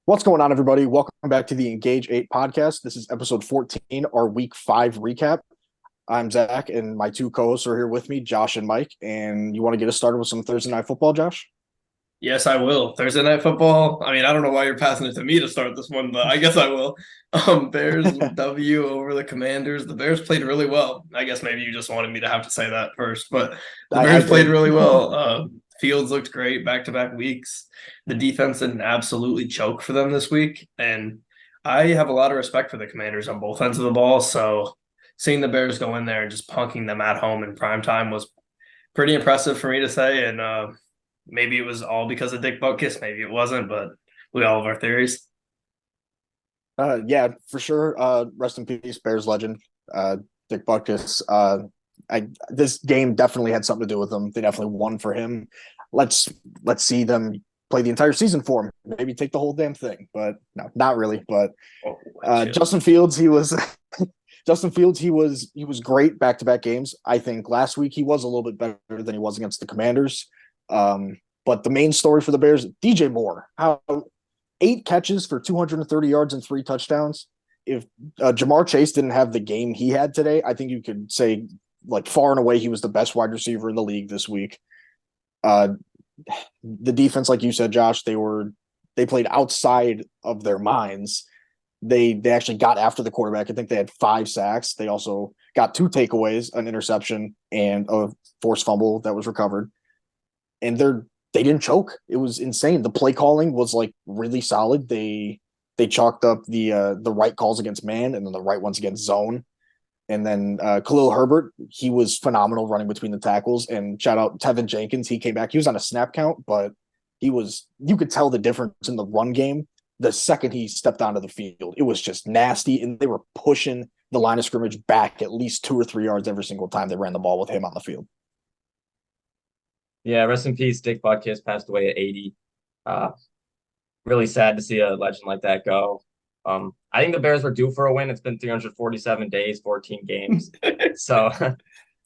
What's going on, everybody? Welcome back to the Engage 8 podcast. This is episode 14, our week 5 recap. I'm Zach, and my two co hosts are here with me, Josh and Mike. And you want to get us started with some Thursday night football, Josh? Yes, I will. Thursday night football. I mean, I don't know why you're passing it to me to start this one, but I guess I will. Bears W over the Commanders. The Bears played really well. I guess maybe you just wanted me to have to say that first, but the I Bears played did. really well. Fields looked great back-to-back weeks. The defense didn't absolutely choke for them this week, and I have a lot of respect for the Commanders on both ends of the ball. So seeing the Bears go in there and just punking them at home in prime time was pretty impressive for me to say, and maybe it was all because of Dick Butkus. Maybe it wasn't, but we all have our theories. Yeah, for sure. Rest in peace, Bears legend, Dick Butkus. This game definitely had something to do with them. They definitely won for him. Let's see them play the entire season for him. Maybe take the whole damn thing, but no, not really. But Oh, Justin Fields, he was Justin Fields, he was great back to back games. I think last week he was a little bit better than he was against the Commanders. But the main story for the Bears, DJ Moore, how 8 catches for 230 yards and 3 touchdowns. If Jamar Chase didn't have the game he had today, I think you could say like far and away he was the best wide receiver in the league this week. Uh, the defense, like you said, Josh, they played outside of their minds. They actually got after the quarterback. I think they had 5 sacks. They also got 2 takeaways, an interception, and a forced fumble that was recovered. And they didn't choke. It was insane. The play calling was like really solid. They chalked up the right calls against man and then the right ones against zone. And then Khalil Herbert, he was phenomenal running between the tackles. And shout out Tevin Jenkins, he came back. He was on a snap count, but you could tell the difference in the run game the second he stepped onto the field. It was just nasty, and they were pushing the line of scrimmage back at least 2 or 3 yards every single time they ran the ball with him on the field. Yeah, rest in peace. Dick Butkus passed away at 80. Uh, really sad to see a legend like that go. I think the Bears were due for a win. It's been 347 days, 14 games. So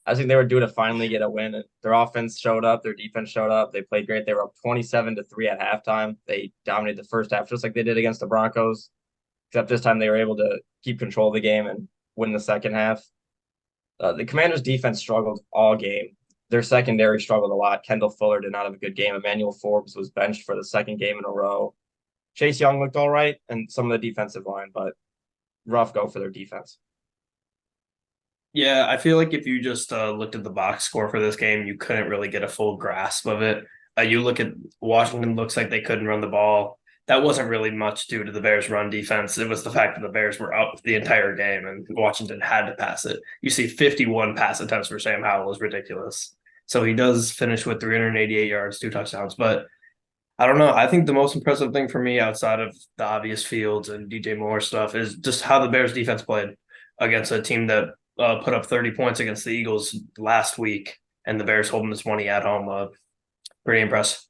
I think they were due to finally get a win. Their offense showed up, their defense showed up. They played great. They were up 27-3 at halftime. They dominated the first half just like they did against the Broncos, except this time they were able to keep control of the game and win the second half. The Commanders' defense struggled all game. Their secondary struggled a lot. Kendall Fuller did not have a good game. Emmanuel Forbes was benched for the second game in a row. Chase Young looked all right, and some of the defensive line, but rough go for their defense. Yeah, I feel like if you just looked at the box score for this game, you couldn't really get a full grasp of it. You look at Washington, looks like they couldn't run the ball. That wasn't really much due to the Bears' run defense. It was the fact that the Bears were up the entire game and Washington had to pass it. You see 51 pass attempts for Sam Howell is ridiculous. So he does finish with 388 yards, 2 touchdowns. But I don't know. I think the most impressive thing for me outside of the obvious Fields and DJ Moore stuff is just how the Bears defense played against a team that put up 30 points against the Eagles last week, and the Bears holding the 20 at home. Pretty impressive.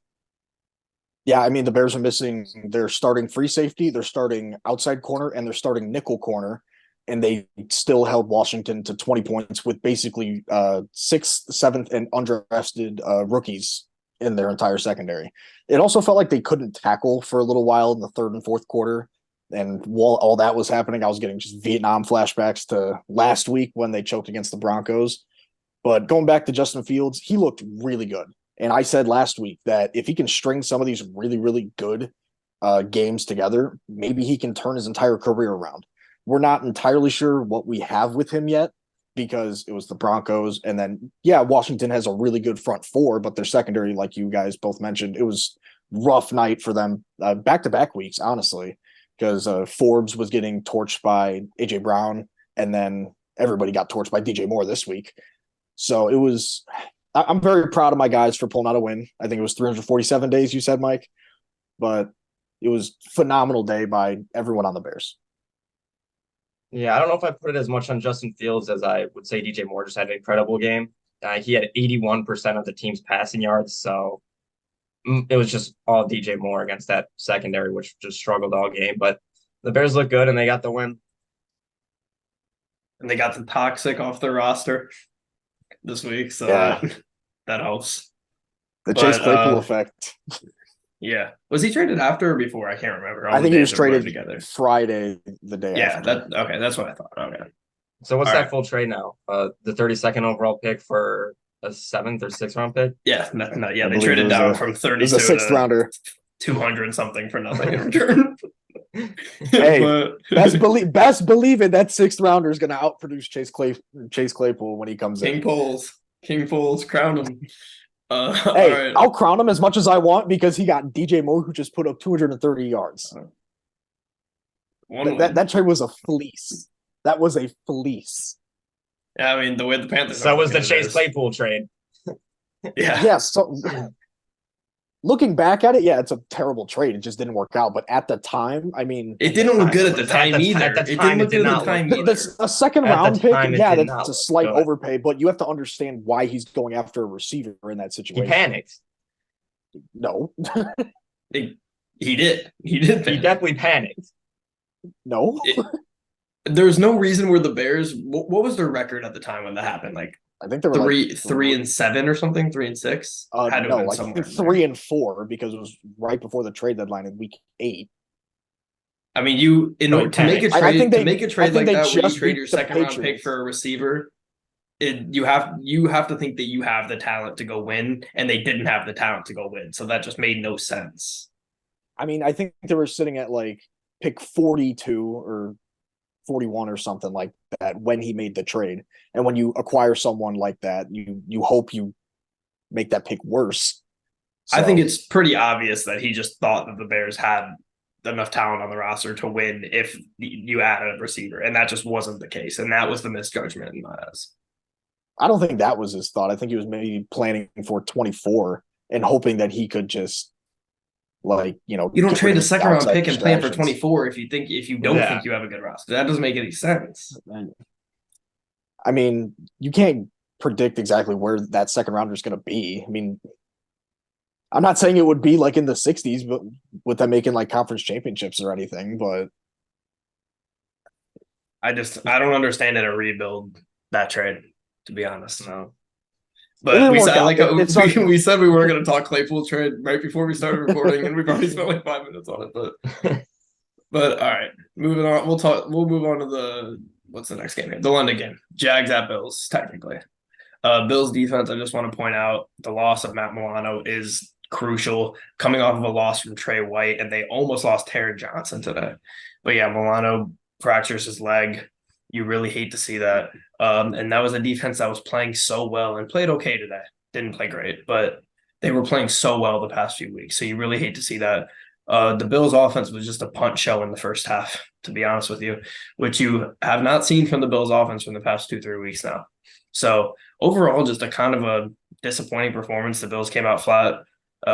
Yeah, I mean the Bears are missing their starting free safety, their starting outside corner, and their starting nickel corner, and they still held Washington to 20 points with basically sixth, seventh, and undrafted rookies in their entire secondary. It also felt like they couldn't tackle for a little while in the third and fourth quarter. And while all that was happening, I was getting just Vietnam flashbacks to last week when they choked against the Broncos. But going back to Justin Fields, he looked really good. And I said last week that if he can string some of these really, really good games together, maybe he can turn his entire career around. We're not entirely sure what we have with him yet because it was the Broncos. And then, yeah, Washington has a really good front four, but their secondary, like you guys both mentioned, it was rough night for them back to back weeks, honestly, because Forbes was getting torched by A.J. Brown, and then everybody got torched by DJ Moore this week. So it was I'm very proud of my guys for pulling out a win. I think it was 347 days, you said, Mike, but it was a phenomenal day by everyone on the Bears. Yeah, I don't know if I put it as much on Justin Fields as I would say DJ Moore just had an incredible game. He had 81% of the team's passing yards, so it was just all DJ Moore against that secondary, which just struggled all game. But the Bears look good, and they got the win. And they got the toxic off their roster this week, so Yeah, that helps. the Chase But Claypool effect. Yeah. Was he traded after or before? I can't remember. All I the think he days was are blurred traded together. Friday, the day Yeah, after. that okay, that's what I thought. Okay. So what's All right. that full trade now? The 32nd overall pick for a 7th or 6th round pick? Yeah, no, yeah, I they believe traded down from it was a 32 sixth to rounder. 200 something for nothing in return. Hey, But best believe it. That sixth rounder is going to outproduce Chase Claypool when he comes King in. Poles, King Poles, crown him. All Hey, right. I'll crown him as much as I want because he got DJ Moore, who just put up 230 yards. One That trade was a fleece. That was a fleece. Yeah, I mean the way the Panthers So are was the looking at it Chase is, Claypool trade. yeah, Yes. So looking back at it, yeah, it's a terrible trade. It just didn't work out. But at the time, I mean, it At the didn't look time, good it at the was at time at either. the It didn't time it look did good at not the look time good. either. a second At the round pick, time, it yeah, did not that's a look slight good. overpay, but you have to understand why he's going after a receiver in that He situation. panicked. No, He did. He did. He Panic. definitely panicked. no. There's no reason where the Bears. What was their record at the time when that happened? Like I think they were like 3-7 or something. 3-6 had to have no, been like somewhere in there. 3-4 because it was right before the trade deadline in week 8. I mean, you in So he order to make a panicked. I think trade to they make a I trade think like they that where you just trade beat your the second round pick Patriots. for a receiver, you have to think that you have the talent to go win, and they didn't have the talent to go win, so that just made no sense. I mean, I think they were sitting at like pick 42 or 41 or something like that when he made the trade. And when you acquire someone like that, you hope you make that pick worse. I think So it's pretty obvious that he just thought that the Bears had enough talent on the roster to win if you added a receiver, and that just wasn't the case, and that was the misjudgment in my eyes. I don't think that was his thought. I think he was maybe planning for 24 and hoping that he could just You don't get rid trade of a any second round downside pick and plan for distractions. 24 if you don't Yeah. think you have a good roster. That doesn't make any sense. I mean, you can't predict exactly where that second rounder is going to be. I mean, I'm not saying it would be like in the 60s, but with them making like conference championships or anything, but I don't understand in a rebuild that trade, to be honest. No. it But didn't we work said out. like It's not. we said we weren't going to talk Claypool trade right before we started recording, and we've already spent like 5 minutes on it. But all right, moving on. We'll move on to the what's the next game here? The London game. Jags at Bills, technically. Bills defense, I just want to point out the loss of Matt Milano is crucial, coming off of a loss from Trey White, and they almost lost Terry Johnson today. But yeah, Milano fractures his leg. You really hate to see that. And that was a defense that was playing so well and played okay today. Didn't play great, but they were playing so well the past few weeks. So you really hate to see that. The Bills' offense was just a punt show in the first half, to be honest with you, which you have not seen from the Bills' offense from the past 2-3 weeks now. So overall, just a kind of a disappointing performance. The Bills came out flat.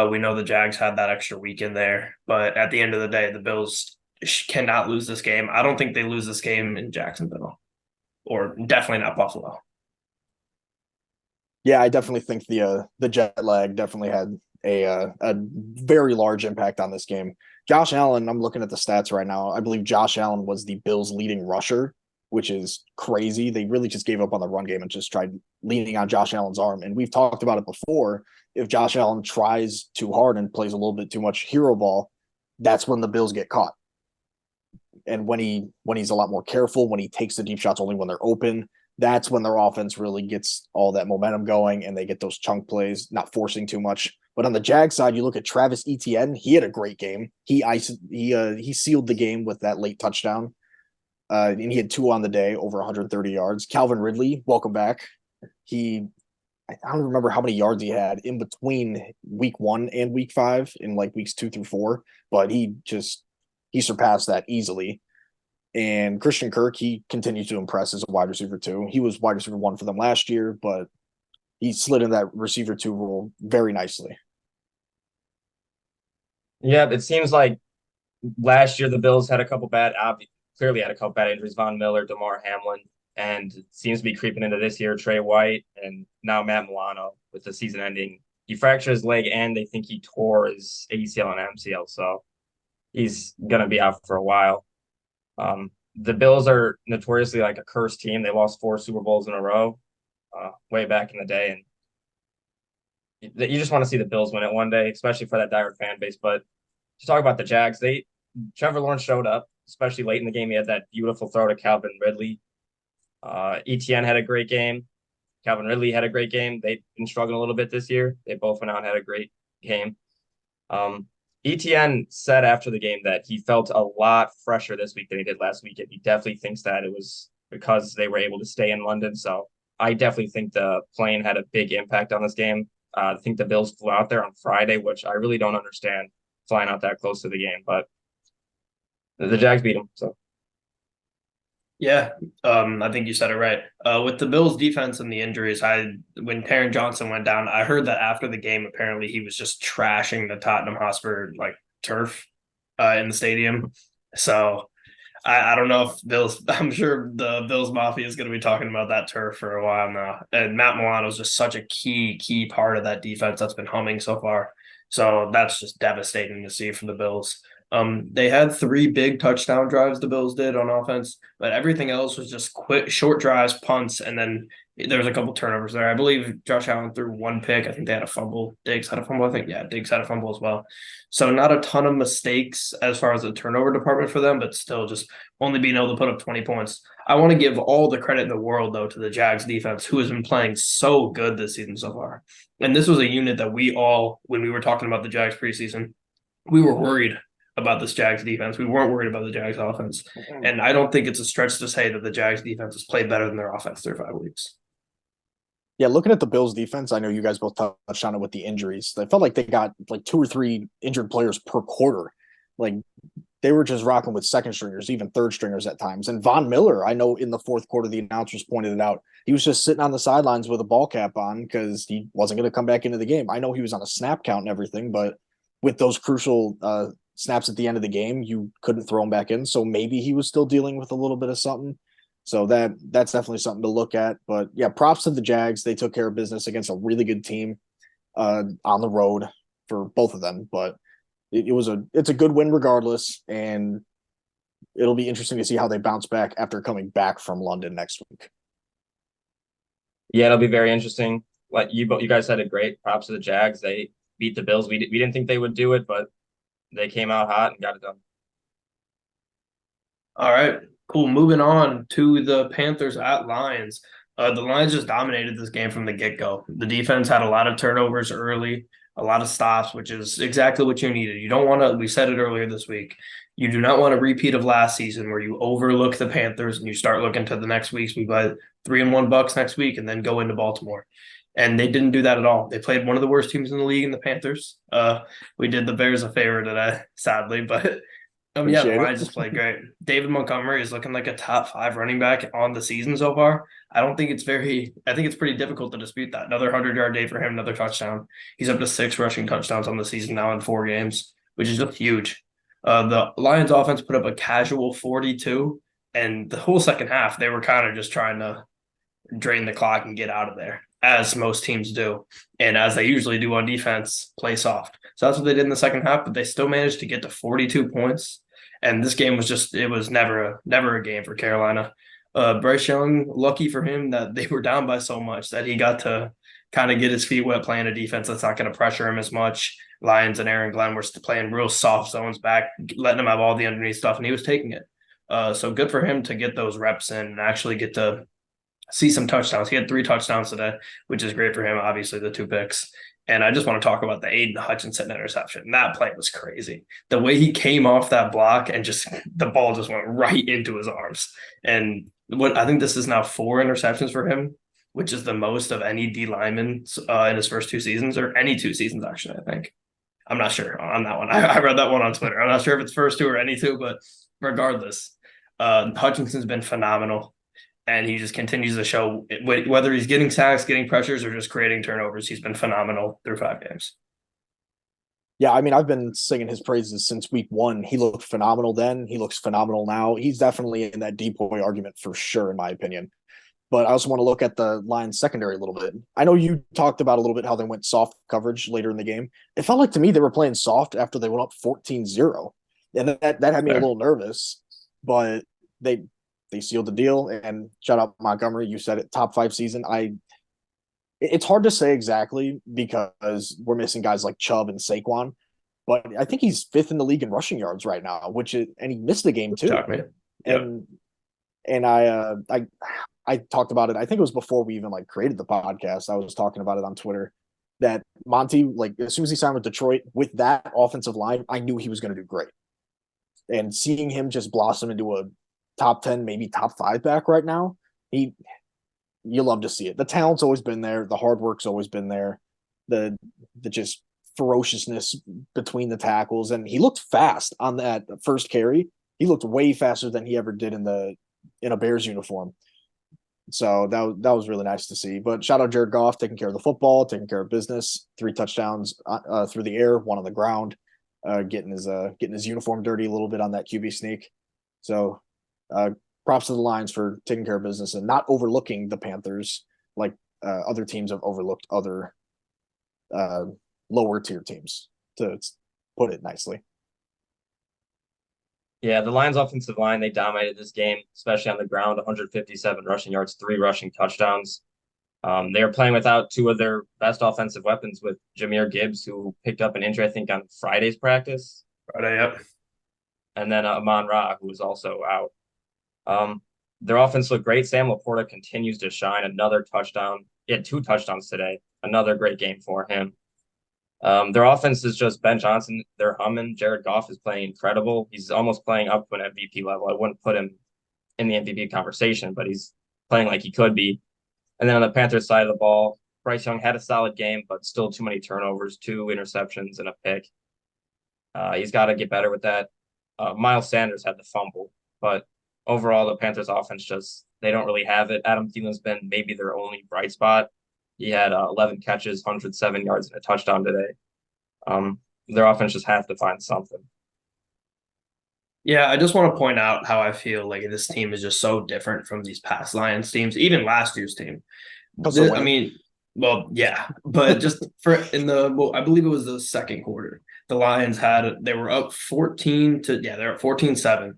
We know the Jags had that extra week in there, but at the end of the day, the Bills cannot lose this game. I don't think they lose this game in Jacksonville, or definitely not Buffalo. Yeah, I definitely think the jet lag definitely had a very large impact on this game. Josh Allen, I'm looking at the stats right now. I believe Josh Allen was the Bills' leading rusher, which is crazy. They really just gave up on the run game and just tried leaning on Josh Allen's arm. And we've talked about it before. If Josh Allen tries too hard and plays a little bit too much hero ball, that's when the Bills get caught. And when he's a lot more careful, when he takes the deep shots only when they're open, that's when their offense really gets all that momentum going and they get those chunk plays, not forcing too much. But on the Jag side, you look at Travis Etienne. He had a great game. He sealed the game with that late touchdown. And he had 2 on the day, over 130 yards. Calvin Ridley, welcome back. I don't remember how many yards he had in between week 1 and week 5 in like weeks 2 through 4, but he surpassed that easily. And Christian Kirk, he continues to impress as a wide receiver too. He was wide receiver 1 for them last year, but he slid in that receiver 2 role very nicely. Yeah, it seems like last year the Bills had a couple clearly had a couple bad injuries. Von Miller, DeMar Hamlin, and it seems to be creeping into this year. Trey White and now Matt Milano with the season ending. He fractured his leg and they think he tore his ACL and MCL, so he's gonna be out for a while. The Bills are notoriously like a cursed team. They lost 4 Super Bowls in a row, way back in the day, and You just want to see the Bills win it one day, especially for that diehard fan base. But to talk about the Jags, Trevor Lawrence showed up, especially late in the game. He had that beautiful throw to Calvin Ridley. ETN had a great game. Calvin Ridley had a great game. They've been struggling a little bit this year. They both went out and had a great game. Um, ETN said after the game that he felt a lot fresher this week than he did last week, and he definitely thinks that it was because they were able to stay in London. So I definitely think the plane had a big impact on this game. I think the Bills flew out there on Friday, which I really don't understand flying out that close to the game, but the Jags beat them. So Yeah, I think you said it right. With the Bills' defense and the injuries, when Taron Johnson went down, I heard that after the game, apparently he was just trashing the Tottenham Hotspur like turf in the stadium. So I don't know if Bills. I'm sure the Bills Mafia is going to be talking about that turf for a while now. And Matt Milano is just such a key part of that defense that's been humming so far. So that's just devastating to see from the Bills. They had 3 big touchdown drives the Bills did on offense, but everything else was just quick, short drives, punts, and then there was a couple turnovers there. I believe Josh Allen threw 1 pick. I think they had a fumble. Diggs had a fumble. I think Diggs had a fumble as well. So not a ton of mistakes as far as the turnover department for them, but still just only being able to put up 20 points. I want to give all the credit in the world, though, to the Jags defense, who has been playing so good this season so far. And this was a unit that we all, when we were talking about the Jags preseason, we were worried about this Jags defense. We weren't worried about the Jags offense. And I don't think it's a stretch to say that the Jags defense has played better than their offense through 5 weeks. Yeah, looking at the Bills defense, I know you guys both touched on it with the injuries. I felt like they got like 2 or 3 injured players per quarter. Like they were just rocking with second stringers, even third stringers at times. And Von Miller, I know in the fourth quarter, the announcers pointed it out. He was just sitting on the sidelines with a ball cap on because he wasn't going to come back into the game. I know he was on a snap count and everything, but with those crucial snaps at the end of the game, you couldn't throw him back in. So maybe he was still dealing with a little bit of something. So that's definitely something to look at. But yeah, props to the Jags. They took care of business against a really good team on the road for both of them. But it's a good win regardless, and it'll be interesting to see how they bounce back after coming back from London next week. yeah, it'll be very interesting. Like you guys said it great. Props to the Jags. They beat the Bills. We didn't think they would do it, but they came out hot and got it done. All right, cool. Moving on to the Panthers at Lions. The Lions just dominated this game from the get-go. The defense had a lot of turnovers early, a lot of stops, which is exactly what you needed. You don't want to, we said it earlier this week, you do not want a repeat of last season where you overlook the Panthers and you start looking to the next weeks. We buy 3-1 Bucks next week and then go into Baltimore. And they didn't do that at all. They played one of the worst teams in the league in the Panthers. We did the Bears a favor today, sadly, but yeah, the Appreciate Lions it. just played great. David Montgomery is looking like a top 5 running back on the season so far. I think it's pretty difficult to dispute that. Another 100-yard day for him, another touchdown. He's up to 6 rushing touchdowns on the season now in 4 games, which is just huge. The Lions offense put up a casual 42, and the whole second half, they were kind of just trying to drain the clock and get out of there, as most teams do. And as they usually do on defense, play soft. So that's what they did in the second half, but they still managed to get to 42 points. And this game it was never a game for Carolina. Bryce Young, lucky for him that they were down by so much that he got to kind of get his feet wet playing a defense that's not going to pressure him as much. Lions and Aaron Glenn were playing real soft zones back, letting him have all the underneath stuff, and he was taking it. So good for him to get those reps in and actually get to see some touchdowns. He had 3 touchdowns today, which is great for him, obviously, the 2 picks. And I just want to talk about the Aiden Hutchinson interception. That play was crazy. The way he came off that block and just the ball just went right into his arms. And what I think this is now 4 interceptions for him, which is the most of any D lineman in his first 2 seasons, or any 2 seasons, actually, I think. I'm not sure on that one. I read that one on Twitter. I'm not sure if it's first 2 or any 2, but regardless, Hutchinson's been phenomenal. And he just continues to show whether he's getting sacks, getting pressures, or just creating turnovers. He's been phenomenal through 5 games. Yeah, I mean, I've been singing his praises since week 1. He looked phenomenal then. He looks phenomenal now. He's definitely in that decoy argument for sure, in my opinion. But I also want to look at the Lions secondary a little bit. I know you talked about a little bit how they went soft coverage later in the game. It felt like to me they were playing soft after they went up 14-0. And that had me a little nervous. But they sealed the deal, and shout out Montgomery. You said it, top 5 season. It's hard to say exactly because we're missing guys like Chubb and Saquon, but I think he's fifth in the league in rushing yards right now, and he missed the game too. Shock me. Yep. And and I talked about it. I think it was before we even like created the podcast. I was talking about it on Twitter that Monty, like as soon as he signed with Detroit, with that offensive line, I knew he was going to do great. And seeing him just blossom into a top 10, maybe top 5 back right now, he you love to see it. The talent's always been there. The hard work's always been there. The just ferociousness between the tackles, and he looked fast on that first carry. He looked way faster than he ever did in a Bears uniform. So that was really nice to see. But shout out Jared Goff taking care of the football, taking care of business. 3 touchdowns through the air, 1 on the ground, getting his uniform dirty a little bit on that QB sneak. So props to the Lions for taking care of business and not overlooking the Panthers like other teams have overlooked other lower tier teams, to put it nicely. Yeah, the Lions offensive line, they dominated this game, especially on the ground, 157 rushing yards, 3 rushing touchdowns. They were playing without 2 of their best offensive weapons with Jahmyr Gibbs, who picked up an injury, I think, on Friday's practice. Friday, yep. And then Amon-Ra, who was also out. Their offense looked great. Sam Laporta continues to shine. Another touchdown. He had 2 touchdowns today. Another great game for him. Their offense is just Ben Johnson. They're humming. Jared Goff is playing incredible. He's almost playing up to an MVP level. I wouldn't put him in the MVP conversation, but he's playing like he could be. And then on the Panthers side of the ball, Bryce Young had a solid game, but still too many turnovers, 2 interceptions and a pick. He's got to get better with that. Miles Sanders had the fumble, but overall, the Panthers offense they don't really have it. Adam Thielen's been maybe their only bright spot. He had 11 catches, 107 yards, and a touchdown today. Their offense just has to find something. Yeah, I just want to point out how I feel like this team is just so different from these past Lions teams, even last year's team. I mean, well, yeah, but just I believe it was the second quarter. The Lions they were up they're at 14-7,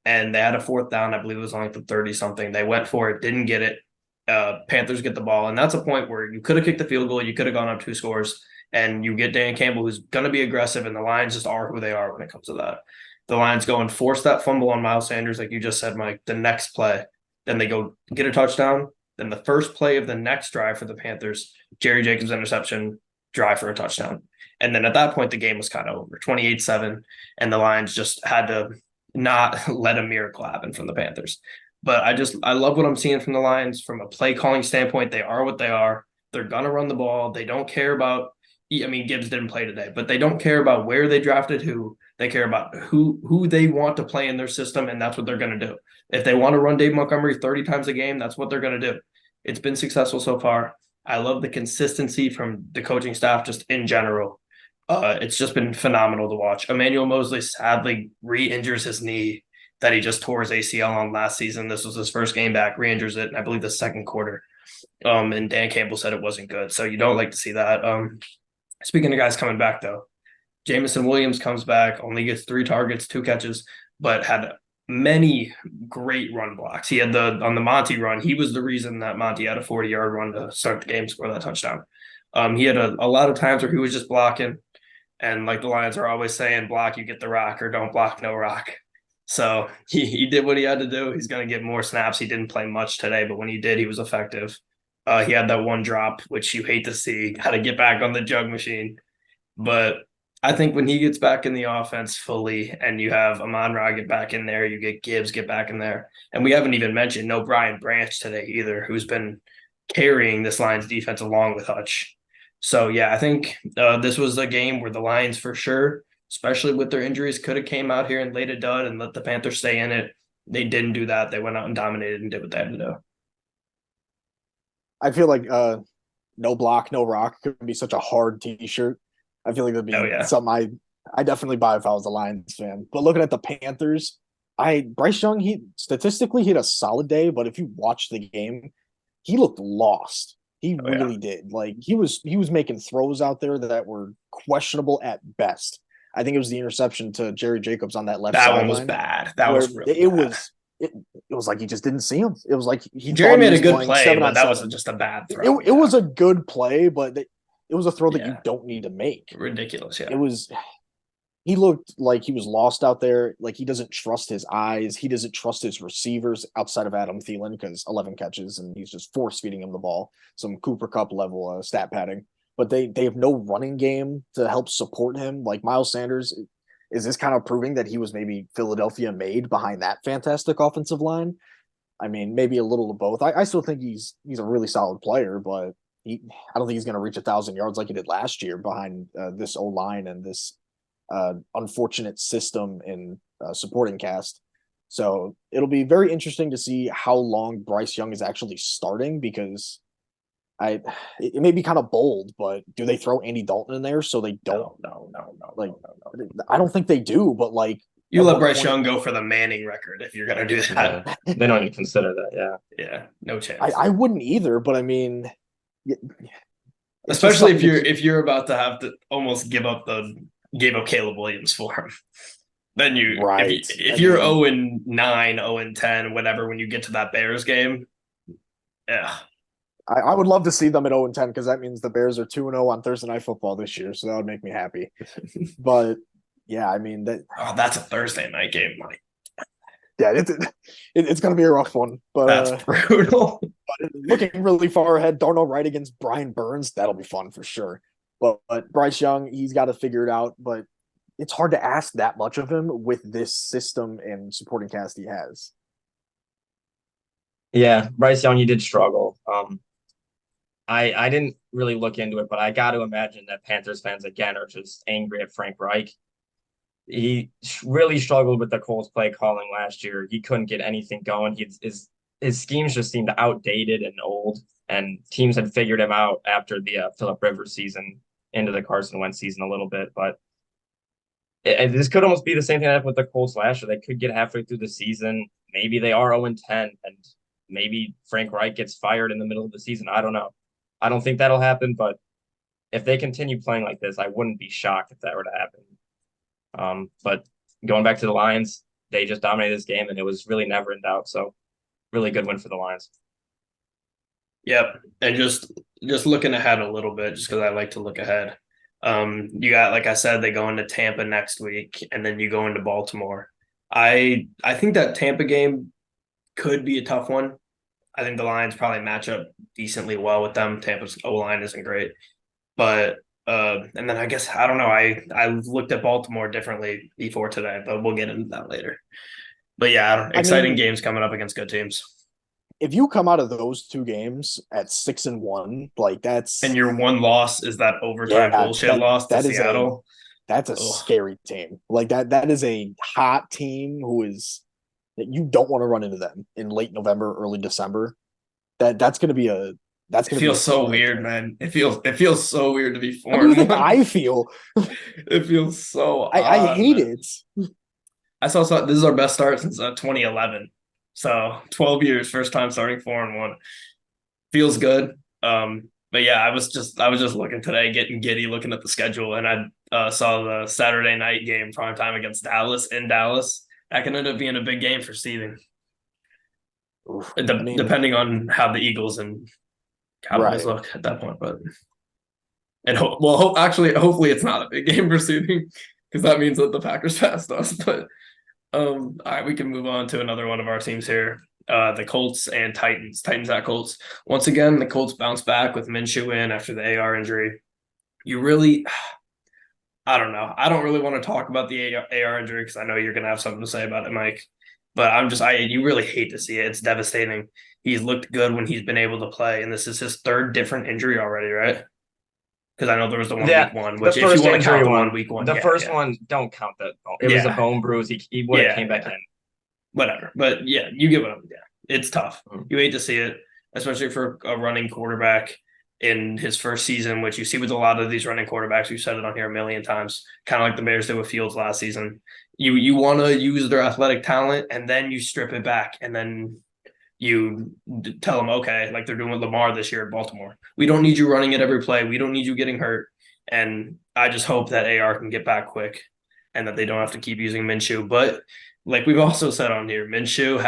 and they had a 4th down. I believe it was on like the 30 something. They went for it, didn't get it. Panthers get the ball, and that's a point where you could have kicked the field goal, you could have gone up 2 scores, and you get Dan Campbell, who's going to be aggressive, and the Lions just are who they are when it comes to that. The Lions go and force that fumble on Miles Sanders, like you just said, Mike. The next play, then they go get a touchdown. Then the first play of the next drive for the Panthers, Jerry Jacobs interception, drive for a touchdown. And then at that point, the game was kind of over, 28-7, and the Lions just had to not let a miracle happen from the Panthers. But I love what I'm seeing from the Lions from a play calling standpoint. They are what they are. They're going to run the ball. They don't care about, I mean, Gibbs didn't play today, but they don't care about where they drafted who. They care about who they want to play in their system, and that's what they're going to do. If they want to run Dave Montgomery 30 times a game, that's what they're going to do. It's been successful so far. I love the consistency from the coaching staff just in general. It's just been phenomenal to watch. Emmanuel Mosley sadly re-injures his knee that he just tore his ACL on last season. This was his first game back, re-injures it, and I believe the second quarter. And Dan Campbell said it wasn't good. So you don't like to see that. Speaking of guys coming back, though, Jameson Williams comes back, only gets 3 targets, 2 catches, but had many great run blocks. He had on the Monty run, he was the reason that Monty had a 40-yard run to start the game, score that touchdown. He had a lot of times where he was just blocking, and like the Lions are always saying, block, you get the rock, or don't block, no rock. So he did what he had to do. He's going to get more snaps. He didn't play much today, but when he did, he was effective. He had that 1 drop, which you hate to see. Got to get back on the jug machine. But I think when he gets back in the offense fully, and you have Amon-Ra get back in there, you get Gibbs get back in there. And we haven't even mentioned no Brian Branch today either, who's been carrying this Lions defense along with Hutch. So, yeah, I think this was a game where the Lions for sure, especially with their injuries, could have came out here and laid a dud and let the Panthers stay in it. They didn't do that. They went out and dominated and did what they had to do. I feel like no block, no rock could be such a hard T-shirt. I feel like that'd be something I definitely buy if I was a Lions fan. But looking at the Panthers, Bryce Young, he statistically had a solid day, but if you watch the game, he looked lost. He really did. Like he was making throws out there that were questionable at best. I think it was the interception to Jerry Jacobs on that left sideline. That one was bad. That was really it bad. it was like he just didn't see him. It was like he Jerry thought he made a was good playing play, seven but on that was seven. just a bad It, throw. it was a good play, but it was a throw that you Yeah. don't need to make. Ridiculous. Yeah. It was he looked like he was lost out there. Like he doesn't trust his eyes. He doesn't trust his receivers outside of Adam Thielen because 11 catches and he's just force feeding him the ball. Some Cooper Cup level stat padding. But they have no running game to help support him. Like Miles Sanders, is this kind of proving that he was maybe Philadelphia made behind that fantastic offensive line? I mean, maybe a little of both. I still think he's a really solid player, but I don't think he's going to reach 1,000 yards like he did last year behind this O line and this unfortunate system in supporting cast. So it'll be very interesting to see how long Bryce Young is actually starting because it may be kind of bold, but do they throw Andy Dalton in there so they don't like? No. I don't think they do, but like You let Bryce Young go for the Manning record if you're gonna do that. Yeah. They don't even consider that. Yeah. Yeah, no chance. I wouldn't either, but I mean, especially if you're about to have to almost gave up Caleb Williams for him. Then right. If you're 0-9, 0-10, whatever, when you get to that Bears game, yeah. I would love to see them at 0-10 because that means the Bears are 2-0 on Thursday Night Football this year, so that would make me happy. But yeah, I mean that's a Thursday night game, Mike. Yeah, it's gonna be a rough one, but that's brutal. But looking really far ahead, Darnell Wright against Brian Burns, that'll be fun for sure. But Bryce Young, he's got to figure it out. But it's hard to ask that much of him with this system and supporting cast he has. Yeah, Bryce Young, he did struggle. I didn't really look into it, but I got to imagine that Panthers fans again are just angry at Frank Reich. He really struggled with the Colts play calling last year. He couldn't get anything going. His schemes just seemed outdated and old, and teams had figured him out after the Phillip Rivers season into the Carson Wentz season a little bit. But this could almost be the same thing that happened with the Colts last year. They could get halfway through the season. Maybe they are 0-10, and maybe Frank Reich gets fired in the middle of the season. I don't know. I don't think that'll happen, but if they continue playing like this, I wouldn't be shocked if that were to happen. But going back to the Lions, they just dominated this game, and it was really never in doubt. So really good win for the Lions. Yep. And just looking ahead a little bit, just because I like to look ahead. You got, like I said, they go into Tampa next week, and then you go into Baltimore. I think that Tampa game could be a tough one. I think the Lions probably match up decently well with them. Tampa's O-line isn't great. But and then I guess I don't know. I looked at Baltimore differently before today, but we'll get into that later. But yeah, exciting games coming up against good teams. If you come out of those two games at 6-1, like that's and your one loss is that overtime bullshit loss to Seattle. That's a scary team. Like that is a hot team who is you don't want to run into them in late November, early December. That's going to be a that's going to feel so weird, man. It feels so weird to be 4-1. What do you think I feel? It feels so odd, I hate man. it. I saw this is our best start since 2011. So 12 years, first time starting 4-1. Feels good. But yeah, I was just looking today, getting giddy, looking at the schedule, and I saw the Saturday night game primetime against Dallas in Dallas. That can end up being a big game for Steven. Depending on how the Eagles and Cowboys look at that point, but hopefully it's not a big game for Steven because that means that the Packers passed us. But all right, we can move on to another one of our teams here. The Colts and Titans. Titans at Colts. Once again, the Colts bounce back with Minshew in after the AR injury. I don't know. I don't really want to talk about the AR injury because I know you're going to have something to say about it, Mike. But you really hate to see it. It's devastating. He's looked good when he's been able to play, and this is his third different injury already, right? Because I know there was the one week one, which if you want to count the 1 week one, the first one don't count that. It was a bone bruise. He would have came back in. Whatever, but yeah, you get what I'm. Yeah, it's tough. You hate to see it, especially for a running quarterback in his first season, which you see with a lot of these running quarterbacks. We've said it on here a million times, kind of like the Bears did with Fields last season. You want to use their athletic talent, and then you strip it back, and then you tell them, okay, like they're doing with Lamar this year at Baltimore. We don't need you running it every play. We don't need you getting hurt. And I just hope that AR can get back quick and that they don't have to keep using Minshew. But like we've also said on here, Minshew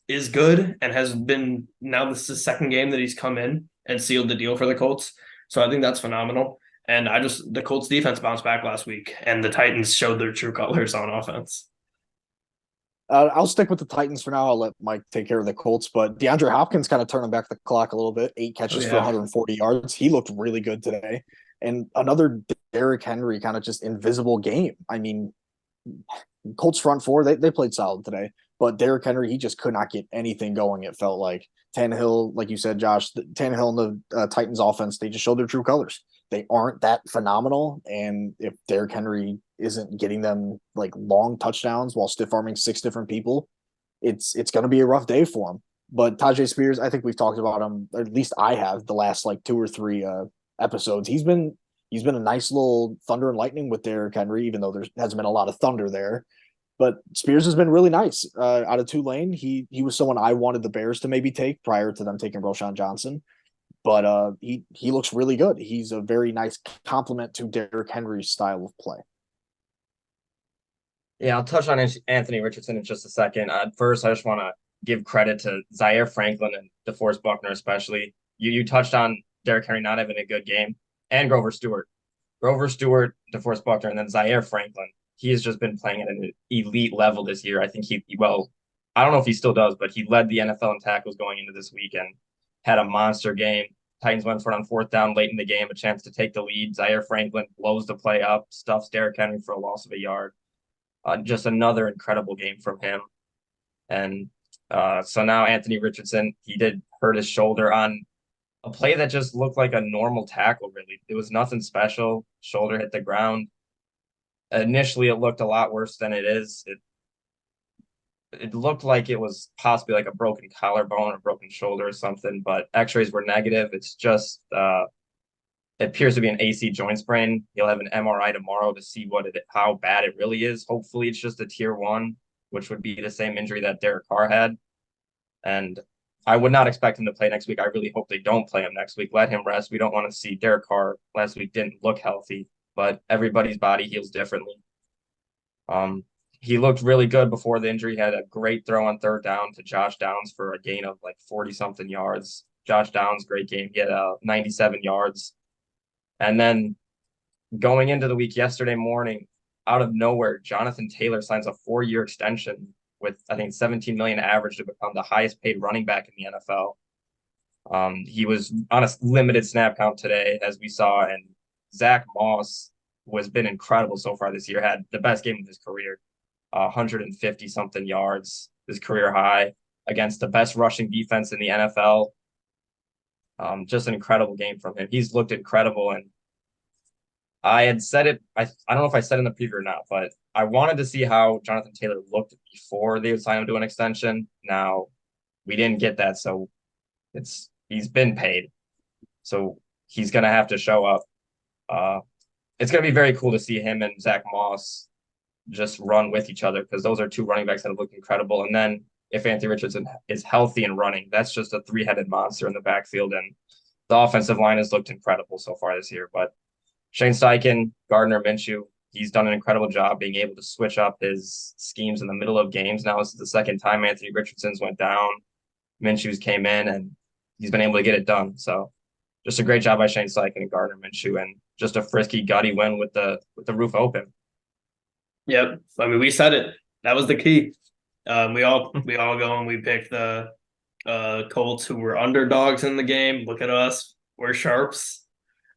is good and has been now this is the second game that he's come in and sealed the deal for the Colts. So I think that's phenomenal. And the Colts defense bounced back last week and the Titans showed their true colors on offense. I'll stick with the Titans for now. I'll let Mike take care of the Colts. But DeAndre Hopkins kind of turning back the clock a little bit. 8 Oh catches for yeah. 140 yards. He looked really good today. And another Derrick Henry kind of just invisible game. I mean, Colts front four, they played solid today. But Derrick Henry, he just could not get anything going, it felt like. Tannehill, like you said, Josh, Tannehill and the Titans offense, they just showed their true colors. They aren't that phenomenal. And if Derrick Henry isn't getting them like long touchdowns while stiff arming 6 different people, it's going to be a rough day for him. But Tajay Spears, I think we've talked about him, or at least I have, the last like 2 or 3 episodes. He's been a nice little thunder and lightning with Derrick Henry, even though there hasn't been a lot of thunder there. But Spears has been really nice out of Tulane. He was someone I wanted the Bears to maybe take prior to them taking Roschon Johnson. But he looks really good. He's a very nice complement to Derrick Henry's style of play. Yeah, I'll touch on Anthony Richardson in just a second. First, I just want to give credit to Zaire Franklin and DeForest Buckner, especially. You touched on Derrick Henry not having a good game, and Grover Stewart. Grover Stewart, DeForest Buckner, and then Zaire Franklin. He has just been playing at an elite level this year. I think well, I don't know if he still does, but he led the NFL in tackles going into this weekend. Had a monster game. Titans went for it on 4th down late in the game, a chance to take the lead. Zaire Franklin blows the play up, stuffs Derrick Henry for a loss of a yard. Just another incredible game from him. And so now Anthony Richardson, he did hurt his shoulder on a play that just looked like a normal tackle, really. It was nothing special. Shoulder hit the ground. Initially, it looked a lot worse than it is. It looked like it was possibly like a broken collarbone or broken shoulder or something, but x-rays were negative. It's just it appears to be an AC joint sprain. He'll have an MRI tomorrow to see how bad it really is. Hopefully, it's just a tier 1, which would be the same injury that Derek Carr had. And I would not expect him to play next week. I really hope they don't play him next week. Let him rest. We don't want to see Derek Carr last week didn't look healthy, but everybody's body heals differently. He looked really good before the injury. He had a great throw on 3rd down to Josh Downs for a gain of like 40-something yards. Josh Downs, great game. He had 97 yards. And then going into the week yesterday morning, out of nowhere, Jonathan Taylor signs a 4-year extension with, I think, 17 million average to become the highest paid running back in the NFL. He was on a limited snap count today, as we saw, and Zach Moss has been incredible so far this year, had the best game of his career, 150 something yards, his career high against the best rushing defense in the NFL. Just an incredible game from him. He's looked incredible. And I had said it, I don't know if I said in the preview or not, but I wanted to see how Jonathan Taylor looked before they would sign him to an extension. Now, we didn't get that, so he's been paid. So he's going to have to show up. It's going to be very cool to see him and Zach Moss just run with each other, because those are 2 running backs that have looked incredible. And then if Anthony Richardson is healthy and running, that's just a 3-headed monster in the backfield. And the offensive line has looked incredible so far this year. But Shane Steichen, Gardner Minshew, he's done an incredible job being able to switch up his schemes in the middle of games. Now this is the second time Anthony Richardson's went down. Minshew's came in, and he's been able to get it done. So just a great job by Shane Steichen and Gardner Minshew, and just a frisky, gutty win with the roof open. Yep. I mean, we said it. That was the key. We all go and we pick the Colts, who were underdogs in the game. Look at us. We're sharps.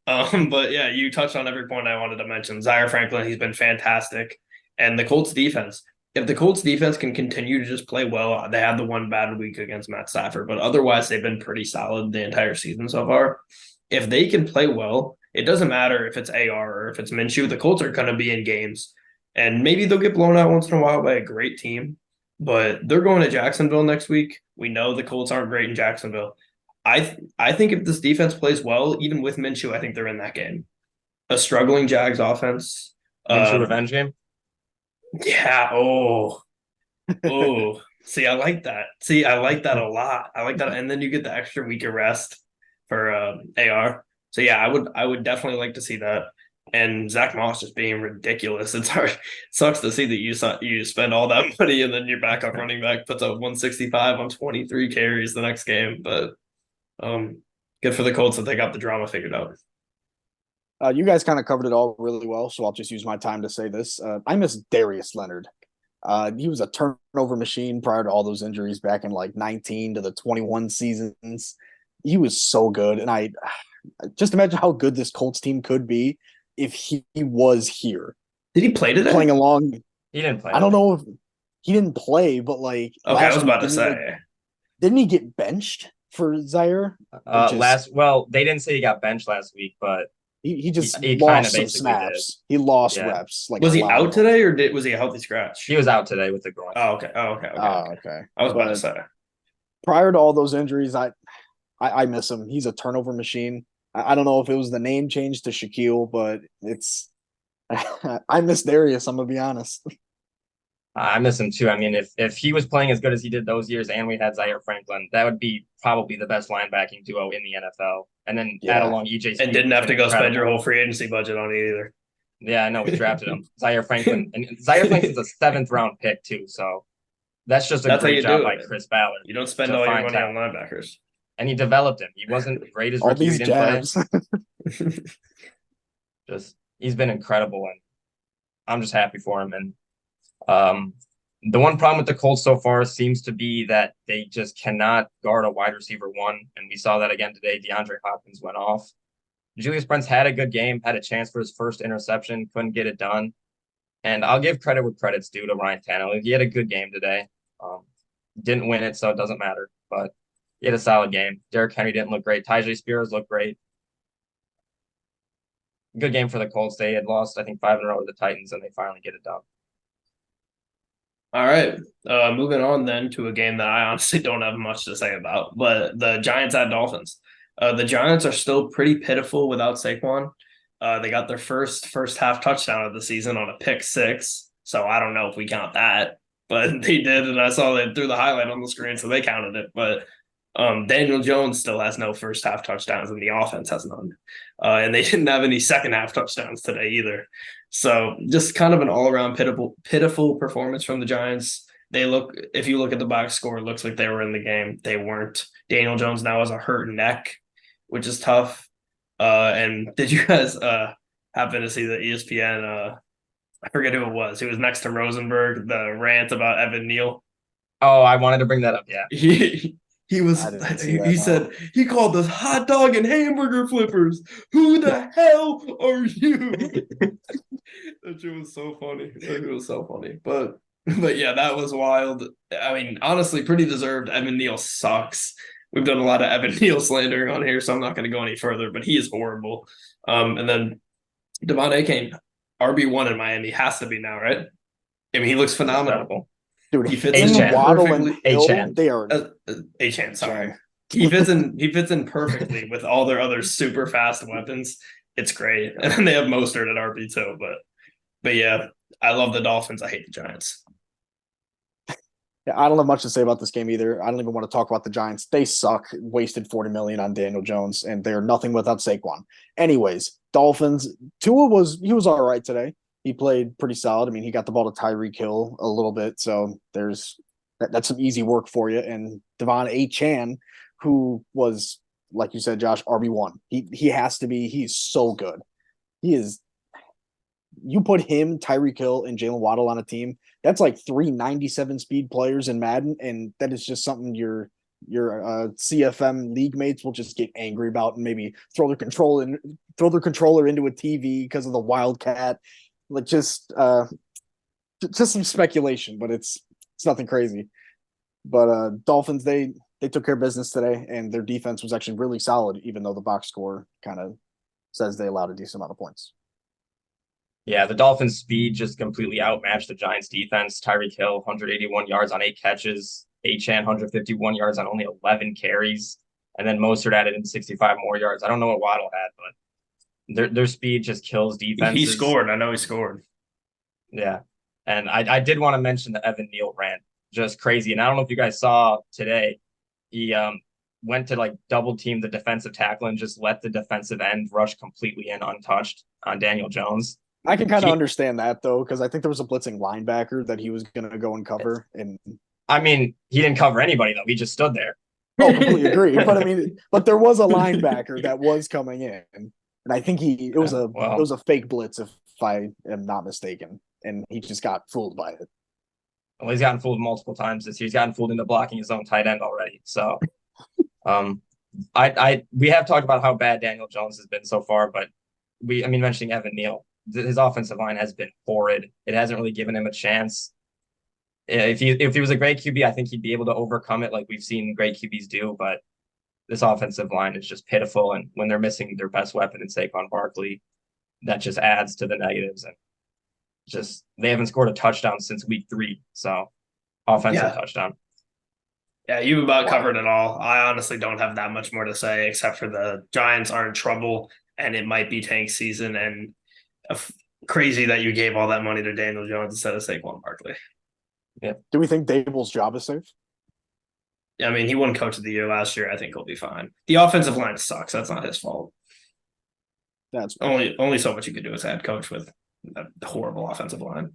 But yeah, you touched on every point I wanted to mention. Zaire Franklin, he's been fantastic. And the Colts defense. If the Colts defense can continue to just play well, they had the one bad week against Matt Stafford, but otherwise they've been pretty solid the entire season so far. If they can play well, it doesn't matter if it's AR or if it's Minshew. The Colts are going to be in games. And maybe they'll get blown out once in a while by a great team, but they're going to Jacksonville next week. We know the Colts aren't great in Jacksonville. I think if this defense plays well, even with Minshew, I think they're in that game. A struggling Jags offense. Minshew revenge game? Yeah. Oh. See, I like that. See, I like that a lot. I like that. And then you get the extra week of rest for AR. So yeah, I would definitely like to see that. and Zach Moss just being ridiculous. It's hard. It sucks to see that you spend all that money and then your backup running back puts up 165 on 23 carries the next game. But good for the Colts that they got the drama figured out. You guys kind of covered it all really well, so I'll just use my time to say this. I miss Darius Leonard. He was a turnover machine prior to all those injuries back in like 19 to the 21 seasons. He was so good, and I just imagine how good this Colts team could be if he was here Did he play today? playing along. He didn't play. I don't know if he didn't play, but like Okay, I was about to week, say. didn't he get benched for Zaire? They didn't say he got benched last week, but he just he lost some basically snaps. did. He lost Yeah. reps. Like Was he out today, or was he a healthy scratch? He was out today with the groin. Oh, okay. Okay. I was about to say. Prior to all those injuries, I miss him. He's a turnover machine. I don't know if it was the name change to Shaquille, but it's I miss Darius. I'm gonna be honest. I miss him too. I mean, if he was playing as good as he did those years, and we had Zaire Franklin, that would be probably the best linebacking duo in the NFL. And then add along EJ Speed, and didn't have to go spend your whole free agency budget on it either. Yeah, I know we drafted him, Zaire Franklin, and Zaire Franklin's a 7th round pick too. So that's just a great job by Chris Ballard. You don't spend all your money on linebackers. And he developed him. He wasn't great as all rookie. These jabs. He's been incredible, and I'm just happy for him. And the one problem with the Colts so far seems to be that they just cannot guard a wide receiver one, and we saw that again today. DeAndre Hopkins went off. Julius Brents had a good game, had a chance for his first interception, couldn't get it done. And I'll give credit where credit's due to Ryan Tannehill. He had a good game today. Didn't win it, so it doesn't matter. But he had a solid game. Derrick Henry didn't look great. Tyjae Spears looked great. Good game for the Colts. They had lost, I think, 5 in a row to the Titans, and they finally get it done. All right. Moving on then to a game that I honestly don't have much to say about, but the Giants at Dolphins. The Giants are still pretty pitiful without Saquon. They got their first half touchdown of the season on a pick six. So I don't know if we count that, but they did. And I saw they threw the highlight on the screen, so they counted it. But Daniel Jones still has no first half touchdowns, and the offense has none. And they didn't have any second half touchdowns today either. So just kind of an all around pitiful performance from the Giants. If you look at the box score, it looks like they were in the game. They weren't. Daniel Jones now has a hurt neck, which is tough. And did you guys happen to see the ESPN? I forget who it was. He was next to Rosenberg, the rant about Evan Neal. Oh, I wanted to bring that up. Yeah. He said he called us hot dog and hamburger flippers. Who the hell are you? That shit was so funny. It was so funny. But yeah, that was wild. I mean, honestly, pretty deserved. Evan Neal sucks. We've done a lot of Evan Neal slandering on here, so I'm not going to go any further, but he is horrible. And then Devon Achane, RB1 in Miami, has to be now, right? I mean, he looks phenomenal. Dude, he fits in Waddle and Hill. They are Achane, sorry. He fits in perfectly with all their other super fast weapons. It's great. And then they have Mostert at RB2, but yeah, I love the Dolphins. I hate the Giants. I don't have much to say about this game either. I don't even want to talk about the Giants. They suck. Wasted $40 million on Daniel Jones, and they're nothing without Saquon. Anyways, Dolphins. Tua was all right today. He played pretty solid. I mean, he got the ball to Tyreek Hill a little bit, so that's some easy work for you. And Devon Achane, who was, like you said, Josh, RB1. He has to be. He's so good. He is. You put him, Tyreek Hill, and Jalen Waddle on a team. That's like 397 speed players in Madden, and that is just something your CFM league mates will just get angry about and maybe throw their controller into a TV because of the Wildcat. Like just some speculation, but it's nothing crazy. But Dolphins, they took care of business today, and their defense was actually really solid, even though the box score kind of says they allowed a decent amount of points. Yeah, the Dolphins' speed just completely outmatched the Giants' defense. Tyreek Hill, 181 yards on 8 catches. Achane, 151 yards on only 11 carries. And then Mostert added in 65 more yards. I don't know what Waddle had, but their speed just kills defenses. He scored. I know he scored. Yeah. And I did want to mention the Evan Neal rant. Just crazy. And I don't know if you guys saw today, he went to like double team the defensive tackle and just let the defensive end rush completely in untouched on Daniel Jones. I can kind of He, understand that though, because I think there was a blitzing linebacker that he was going to go and cover. And I mean, he didn't cover anybody though. He just stood there. oh, completely agree. But I mean, but there was a linebacker that was coming in, and I think it was Well, a fake blitz if I am not mistaken, and he just got fooled by it. well, he's gotten fooled multiple times this year. He's gotten fooled into blocking his own tight end already. So, um, we have talked about how bad Daniel Jones has been so far, but mentioning Evan Neal, his offensive line has been horrid. It hasn't really given him a chance. If he was a great QB, I think he'd be able to overcome it like we've seen great QBs do. But this offensive line is just pitiful, and when they're missing their best weapon in Saquon Barkley, that just adds to the negatives. And just they haven't scored a touchdown since week 3. So offensive Yeah. touchdown. Yeah, you about covered it all. I honestly don't have that much more to say except for the Giants are in trouble and it might be tank season and crazy that you gave all that money to Daniel Jones instead of Saquon Barkley. Yeah. Do we think Dable's job is safe? I mean, he won Coach of the Year last year. I think he'll be fine. The offensive line sucks. That's not his fault. That's only so much you could do as head coach with a horrible offensive line.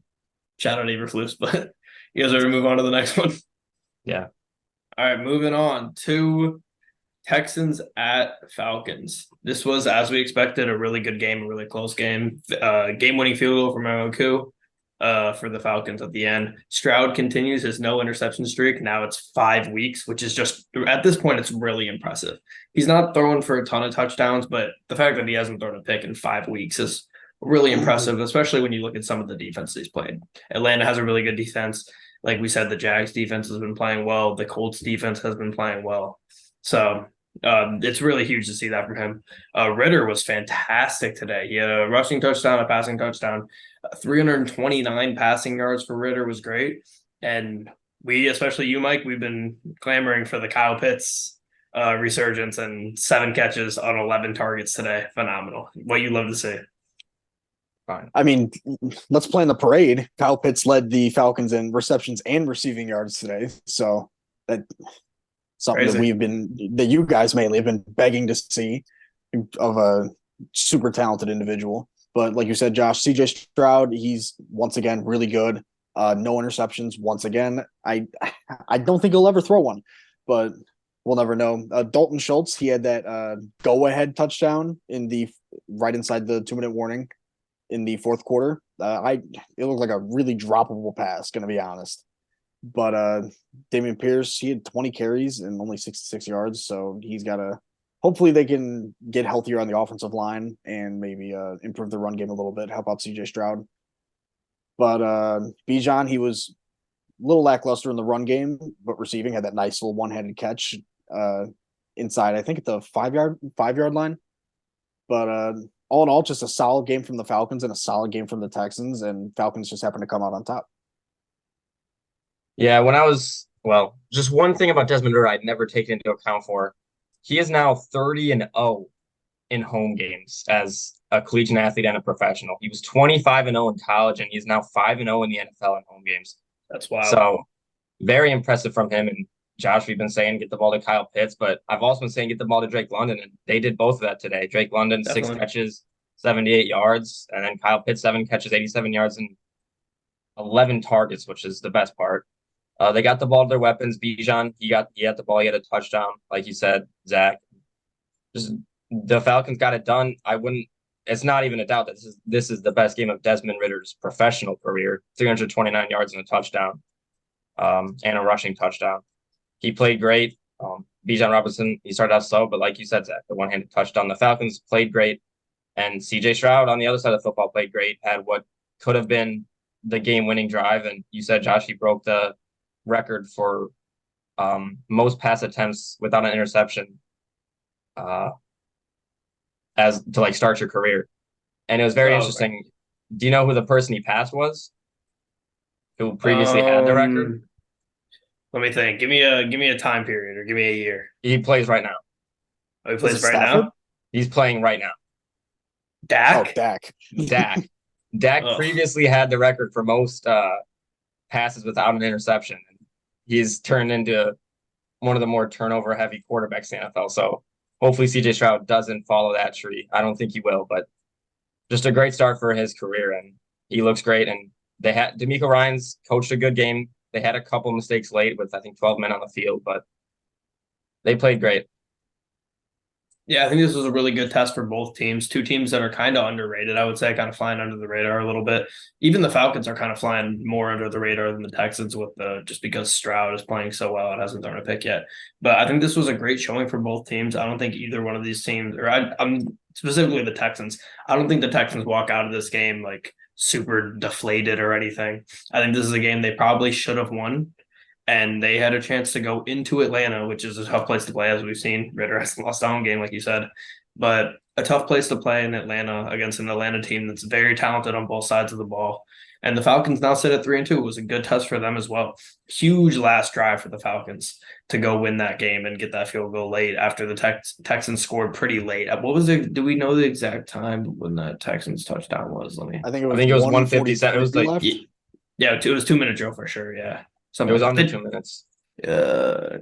Shout out Eberflus, but you guys ready to move on to the next one? Yeah. All right, moving on to Texans at Falcons. This was, as we expected, a really good game, a really close game. Game-winning field goal from Moku for the Falcons at the end. Stroud continues his no interception streak. Now it's 5 weeks, which is just, at this point, it's really impressive. He's not throwing for a ton of touchdowns, but the fact that he hasn't thrown a pick in 5 weeks is really impressive, especially when you look at some of the defense he's played. Atlanta has a really good defense. Like we said, the Jags defense has been playing well. The Colts defense has been playing well. So it's really huge to see that from him. Ritter was fantastic today. He had a rushing touchdown, a passing touchdown. 329 passing yards for Ritter was great. And we, especially you, Mike, we've been clamoring for the Kyle Pitts resurgence, and 7 catches on 11 targets today. Phenomenal. What you love to see. Fine. I mean, let's play in the parade. Kyle Pitts led the Falcons in receptions and receiving yards today. So that something Crazy. that you guys mainly have been begging to see of a super talented individual. But like you said, Josh, CJ Stroud, he's once again really good. No interceptions once again. I don't think he'll ever throw one, but we'll never know. Dalton Schultz, he had that go-ahead touchdown right inside the 2-minute warning in the fourth quarter. It looked like a really droppable pass, going to be honest. But Dameon Pierce, he had 20 carries and only 66 yards, so he's got to hopefully they can get healthier on the offensive line and maybe improve the run game a little bit, help out CJ Stroud. But Bijan, he was a little lackluster in the run game, but receiving had that nice little one-handed catch inside, I think at the 5-yard line. But all in all, just a solid game from the Falcons and a solid game from the Texans, and Falcons just happened to come out on top. Yeah, just one thing about Desmond Ridder I'd never taken into account for. He is now 30-0 in home games as a collegiate athlete and a professional. He was 25-0 in college, and he's now 5-0 in the NFL in home games. That's wild. So very impressive from him. And Josh, we've been saying get the ball to Kyle Pitts, but I've also been saying get the ball to Drake London, and they did both of that today. Drake London, Definitely. 6 catches, 78 yards, and then Kyle Pitts, 7 catches, 87 yards, and 11 targets, which is the best part. They got the ball to their weapons. Bijan, he had the ball, he had a touchdown, like you said, Zach. Just the Falcons got it done. It's not even a doubt that this is the best game of Desmond Ridder's professional career. 329 yards and a touchdown, and a rushing touchdown. He played great. Bijan Robinson, he started out slow, but like you said, Zach, the one-handed touchdown. The Falcons played great, and CJ Stroud on the other side of the football played great. Had what could have been the game-winning drive, and you said, Josh, he broke the record for most pass attempts without an interception as to like start your career. And it was very interesting. Okay. Do you know who the person he passed was? Who previously had the record? Let me think. Give me a time period or give me a year. He plays right now. Oh, he plays right now? He's playing right now. Dak? Oh, Dak. Dak previously had the record for most passes without an interception. He's turned into one of the more turnover heavy quarterbacks in the NFL. So hopefully CJ Stroud doesn't follow that tree. I don't think he will, but just a great start for his career, and he looks great. And they had D'Amico Ryans coached a good game. They had a couple mistakes late with I think 12 men on the field, but they played great. Yeah, I think this was a really good test for both teams. Two teams that are kind of underrated, I would say, kind of flying under the radar a little bit. Even the Falcons are kind of flying more under the radar than the Texans with just because Stroud is playing so well and hasn't thrown a pick yet. But I think this was a great showing for both teams. I don't think either one of these teams, I'm specifically the Texans, I don't think the Texans walk out of this game like super deflated or anything. I think this is a game they probably should have won. And they had a chance to go into Atlanta, which is a tough place to play, as we've seen. Ritter has lost a home game, like you said, but a tough place to play in Atlanta against an Atlanta team that's very talented on both sides of the ball. And the Falcons now sit at 3-2. It was a good test for them as well. Huge last drive for the Falcons to go win that game and get that field goal late after the Texans scored pretty late. What was it? Do we know the exact time when that Texans touchdown was? I think it was 157. It was like left. Yeah, it was 2 minute drill for sure. Yeah. Something it was under 2 minutes.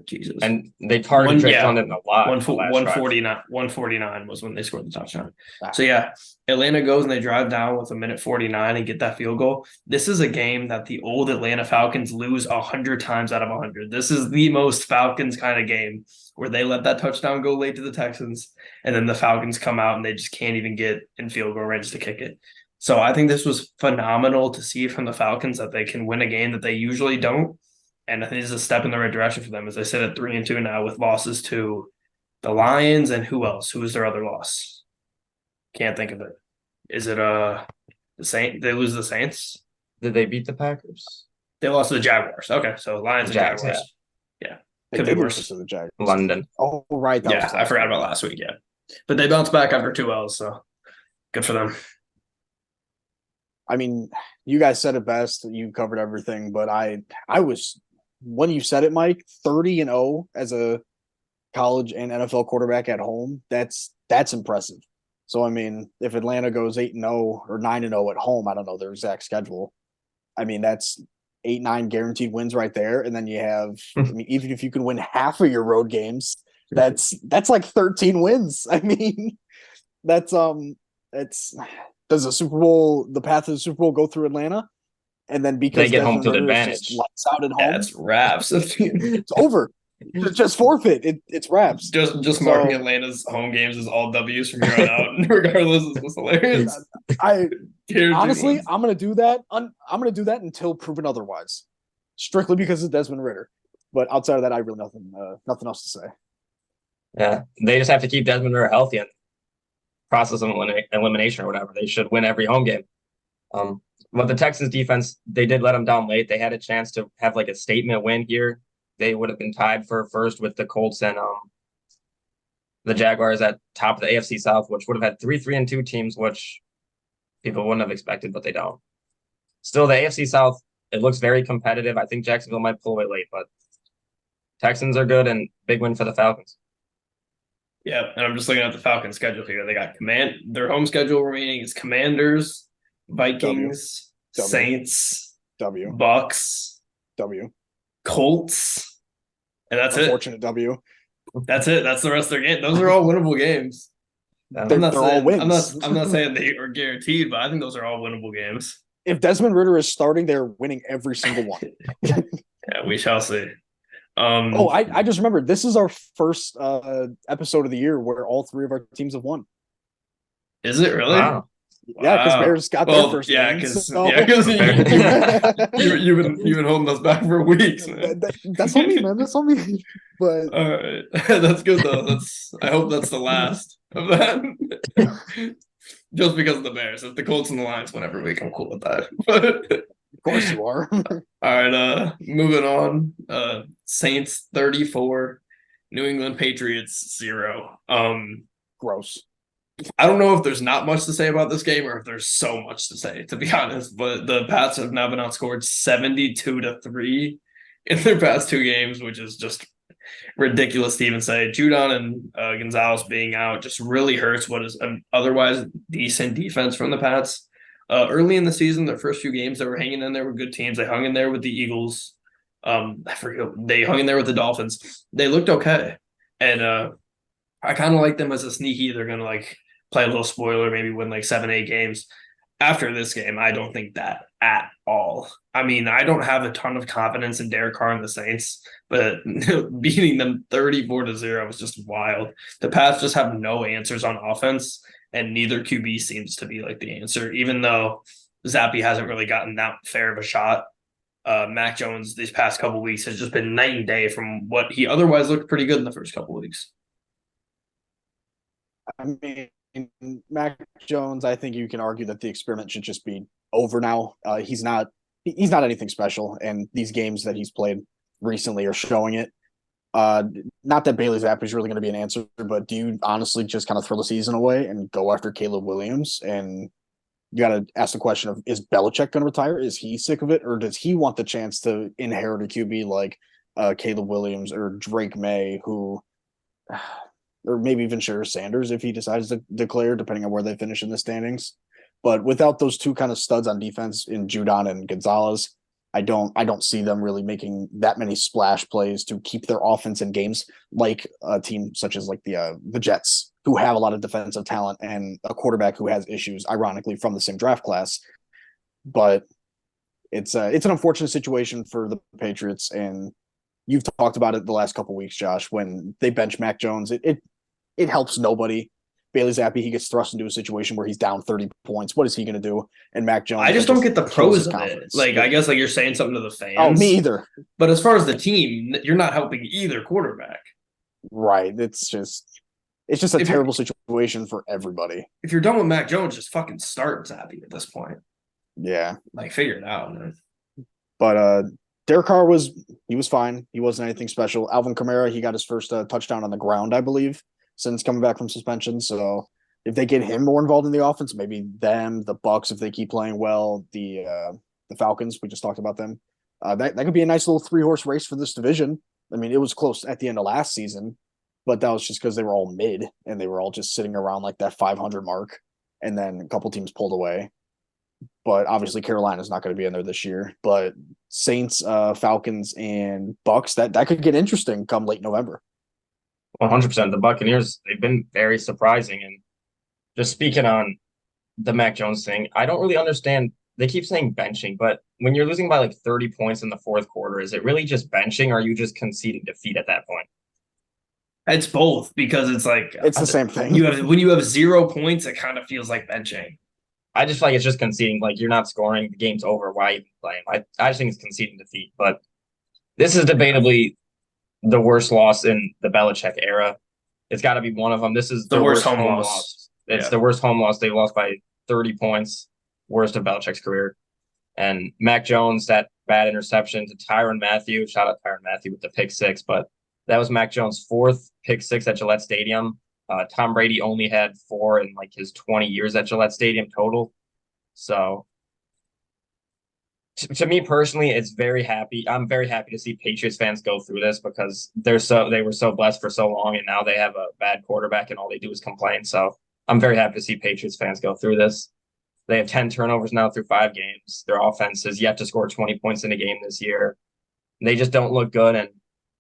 Jesus. And they targeted Drake London a lot. 149 was when they scored the touchdown. So yeah, Atlanta goes and they drive down with 1:49 and get that field goal. This is a game that the old Atlanta Falcons lose 100 times out of 100. This is the most Falcons kind of game where they let that touchdown go late to the Texans, and then the Falcons come out and they just can't even get in field goal range to kick it. So I think this was phenomenal to see from the Falcons that they can win a game that they usually don't. And I think it's a step in the right direction for them, as I said, at 3-2 now with losses to the Lions and who else? Who was their other loss? Can't think of it. Is it the Saints? They lose the Saints? Did they beat the Packers? They lost to the Jaguars. Okay, so Lions and Jaguars. Yeah. Could be worse. To the Jaguars. London. Oh, right. Yeah, I forgot about last week, yeah. But they bounced back after 2 L's, so good for them. I mean, you guys said it best. You covered everything, but I was, when you said it, Mike, 30-0 as a college and NFL quarterback at home. That's impressive. So I mean, if Atlanta goes 8-0 or 9-0 at home, I don't know their exact schedule. I mean, that's 8-9 guaranteed wins right there, and then you have. I mean, even if you can win half of your road games, that's like 13 wins. I mean, it's. Does the path to the Super Bowl go through Atlanta? And then because they get home field advantage, lights out at home. Yeah, it's wraps. It's over. Just forfeit. It's wraps. Just marking Atlanta's home games as all W's from here on out, regardless. Is what's hilarious. Honestly, I'm gonna do that. I'm gonna do that until proven otherwise. Strictly because of Desmond Ritter. But outside of that, I really nothing else to say. Yeah, they just have to keep Desmond Ritter healthy and process of elimination or whatever. They should win every home game. But the Texans defense, they did let them down late. They had a chance to have like a statement win here. They would have been tied for first with the Colts and the Jaguars at top of the AFC South, which would have had 3-3-2 teams, which people wouldn't have expected, but they don't. Still, the AFC South, it looks very competitive. I think Jacksonville might pull away late, but Texans are good and big win for the Falcons. Yeah, and I'm just looking at the Falcons schedule here. They got their home schedule remaining is Commanders, Vikings, Saints, Bucks, Colts, and that's Unfortunate W. That's it. That's the rest of their game. Those are all winnable games. They're all wins. I'm not saying they are guaranteed, but I think those are all winnable games. If Desmond Ritter is starting, they're winning every single one. Yeah, we shall see. I just remembered this is our first episode of the year where all three of our teams have won. Is it really? Wow. Yeah, because Bears got their first. Yeah, because you've been holding us back for weeks, man. That's on me, man. That's on me. But all right, that's good though. I hope that's the last of that. Just because of the Bears, if the Colts and the Lions win every week, I'm cool with that. But of course you are. All right, moving on. Saints 34, New England Patriots 0. Gross. I don't know if there's not much to say about this game or if there's so much to say, to be honest. But the Pats have now been outscored 72-3 in their past 2 games, which is just ridiculous to even say. Judon and Gonzalez being out just really hurts what is an otherwise decent defense from the Pats. Early in the season, their first few games, they were hanging in there with good teams. They hung in there with the Eagles. I forget, they hung in there with the Dolphins. They looked okay, and I kind of like them as a sneaky. They're gonna like play a little spoiler, maybe win like 7, 8 games. After this game, I don't think that at all. I mean, I don't have a ton of confidence in Derek Carr and the Saints, but beating them 34-0 was just wild. The Pats just have no answers on offense, and neither QB seems to be like the answer, even though Zappy hasn't really gotten that fair of a shot. Mac Jones these past couple of weeks has just been night and day from what he otherwise looked pretty good in the first couple of weeks. I mean, Mac Jones, I think you can argue that the experiment should just be over now. He's not anything special, and these games that he's played recently are showing it. Not that Bailey Zappi is really going to be an answer, but do you honestly just kind of throw the season away and go after Caleb Williams? And you got to ask the question of, is Belichick going to retire? Is he sick of it, or does he want the chance to inherit a QB like Caleb Williams or Drake May, who or maybe even Sher Sanders if he decides to declare, depending on where they finish in the standings. But without those two kind of studs on defense in Judon and Gonzalez, I don't see them really making that many splash plays to keep their offense in games like a team such as like the Jets, who have a lot of defensive talent and a quarterback who has issues, ironically, from the same draft class. But it's an unfortunate situation for the Patriots, and you've talked about it the last couple of weeks, Josh. When they bench Mac Jones, it helps nobody. Bailey Zappi, he gets thrust into a situation where he's down 30 points. What is he going to do? And Mac Jones, I just don't get the pros of it. confidence. Like, I guess like you're saying something to the fans. Oh, me either. But as far as the team, you're not helping either quarterback. Right. It's just a terrible situation for everybody. If you're done with Mac Jones, just fucking start Zappy at this point. Yeah. Like, figure it out, man. But Derek Carr was fine. He wasn't anything special. Alvin Kamara, he got his first touchdown on the ground, I believe, since coming back from suspension. So if they get him more involved in the offense, maybe them, the Bucks, if they keep playing well, the Falcons, we just talked about them. That could be a nice little 3-horse race for this division. I mean, it was close at the end of last season, but that was just because they were all mid and they were all just sitting around like that 500 mark, and then a couple teams pulled away. But obviously Carolina's not going to be in there this year. But Saints, Falcons, and Bucks, that could get interesting come late November. 100%. The Buccaneers, they've been very surprising. And just speaking on the Mac Jones thing, I don't really understand. They keep saying benching, but when you're losing by like 30 points in the fourth quarter, is it really just benching, or are you just conceding defeat at that point? It's both, because it's like it's the same thing. When you have 0 points, it kind of feels like benching. I just feel like it's just conceding. Like, you're not scoring, the game's over. Why even play him? I just think it's conceding defeat. But this is debatably the worst loss in the Belichick era. It's got to be one of them. This is the worst home loss. It's the worst home loss. They lost by 30 points, worst of Belichick's career. And Mac Jones, that bad interception to Tyrann Mathieu. Shout out Tyrann Mathieu with the pick six. But that was Mac Jones' fourth pick six at Gillette Stadium. Tom Brady only had 4 in like his 20 years at Gillette Stadium total. So to me personally, I'm very happy to see Patriots fans go through this, because they were so blessed for so long, and now they have a bad quarterback and all they do is complain. So I'm very happy to see Patriots fans go through this. They have 10 turnovers now through 5 games. Their offense has yet to score 20 points in a game this year. They just don't look good, and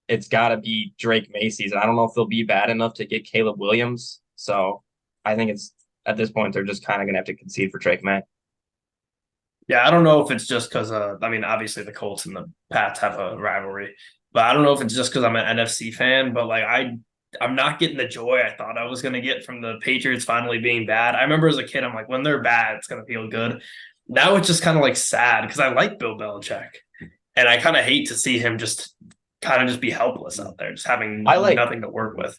it's got to be Drake May season. I don't know if they'll be bad enough to get Caleb Williams. So I think it's, at this point, they're just kind of going to have to concede for Drake May. Yeah, I don't know if it's just because, I mean, obviously the Colts and the Pats have a rivalry, but I don't know if it's just because I'm an NFC fan, but like I'm not getting the joy I thought I was going to get from the Patriots finally being bad. I remember as a kid, I'm like, when they're bad, it's going to feel good. Now it's just kind of like sad, because I like Bill Belichick, and I kind of hate to see him just be helpless out there, just having nothing to work with.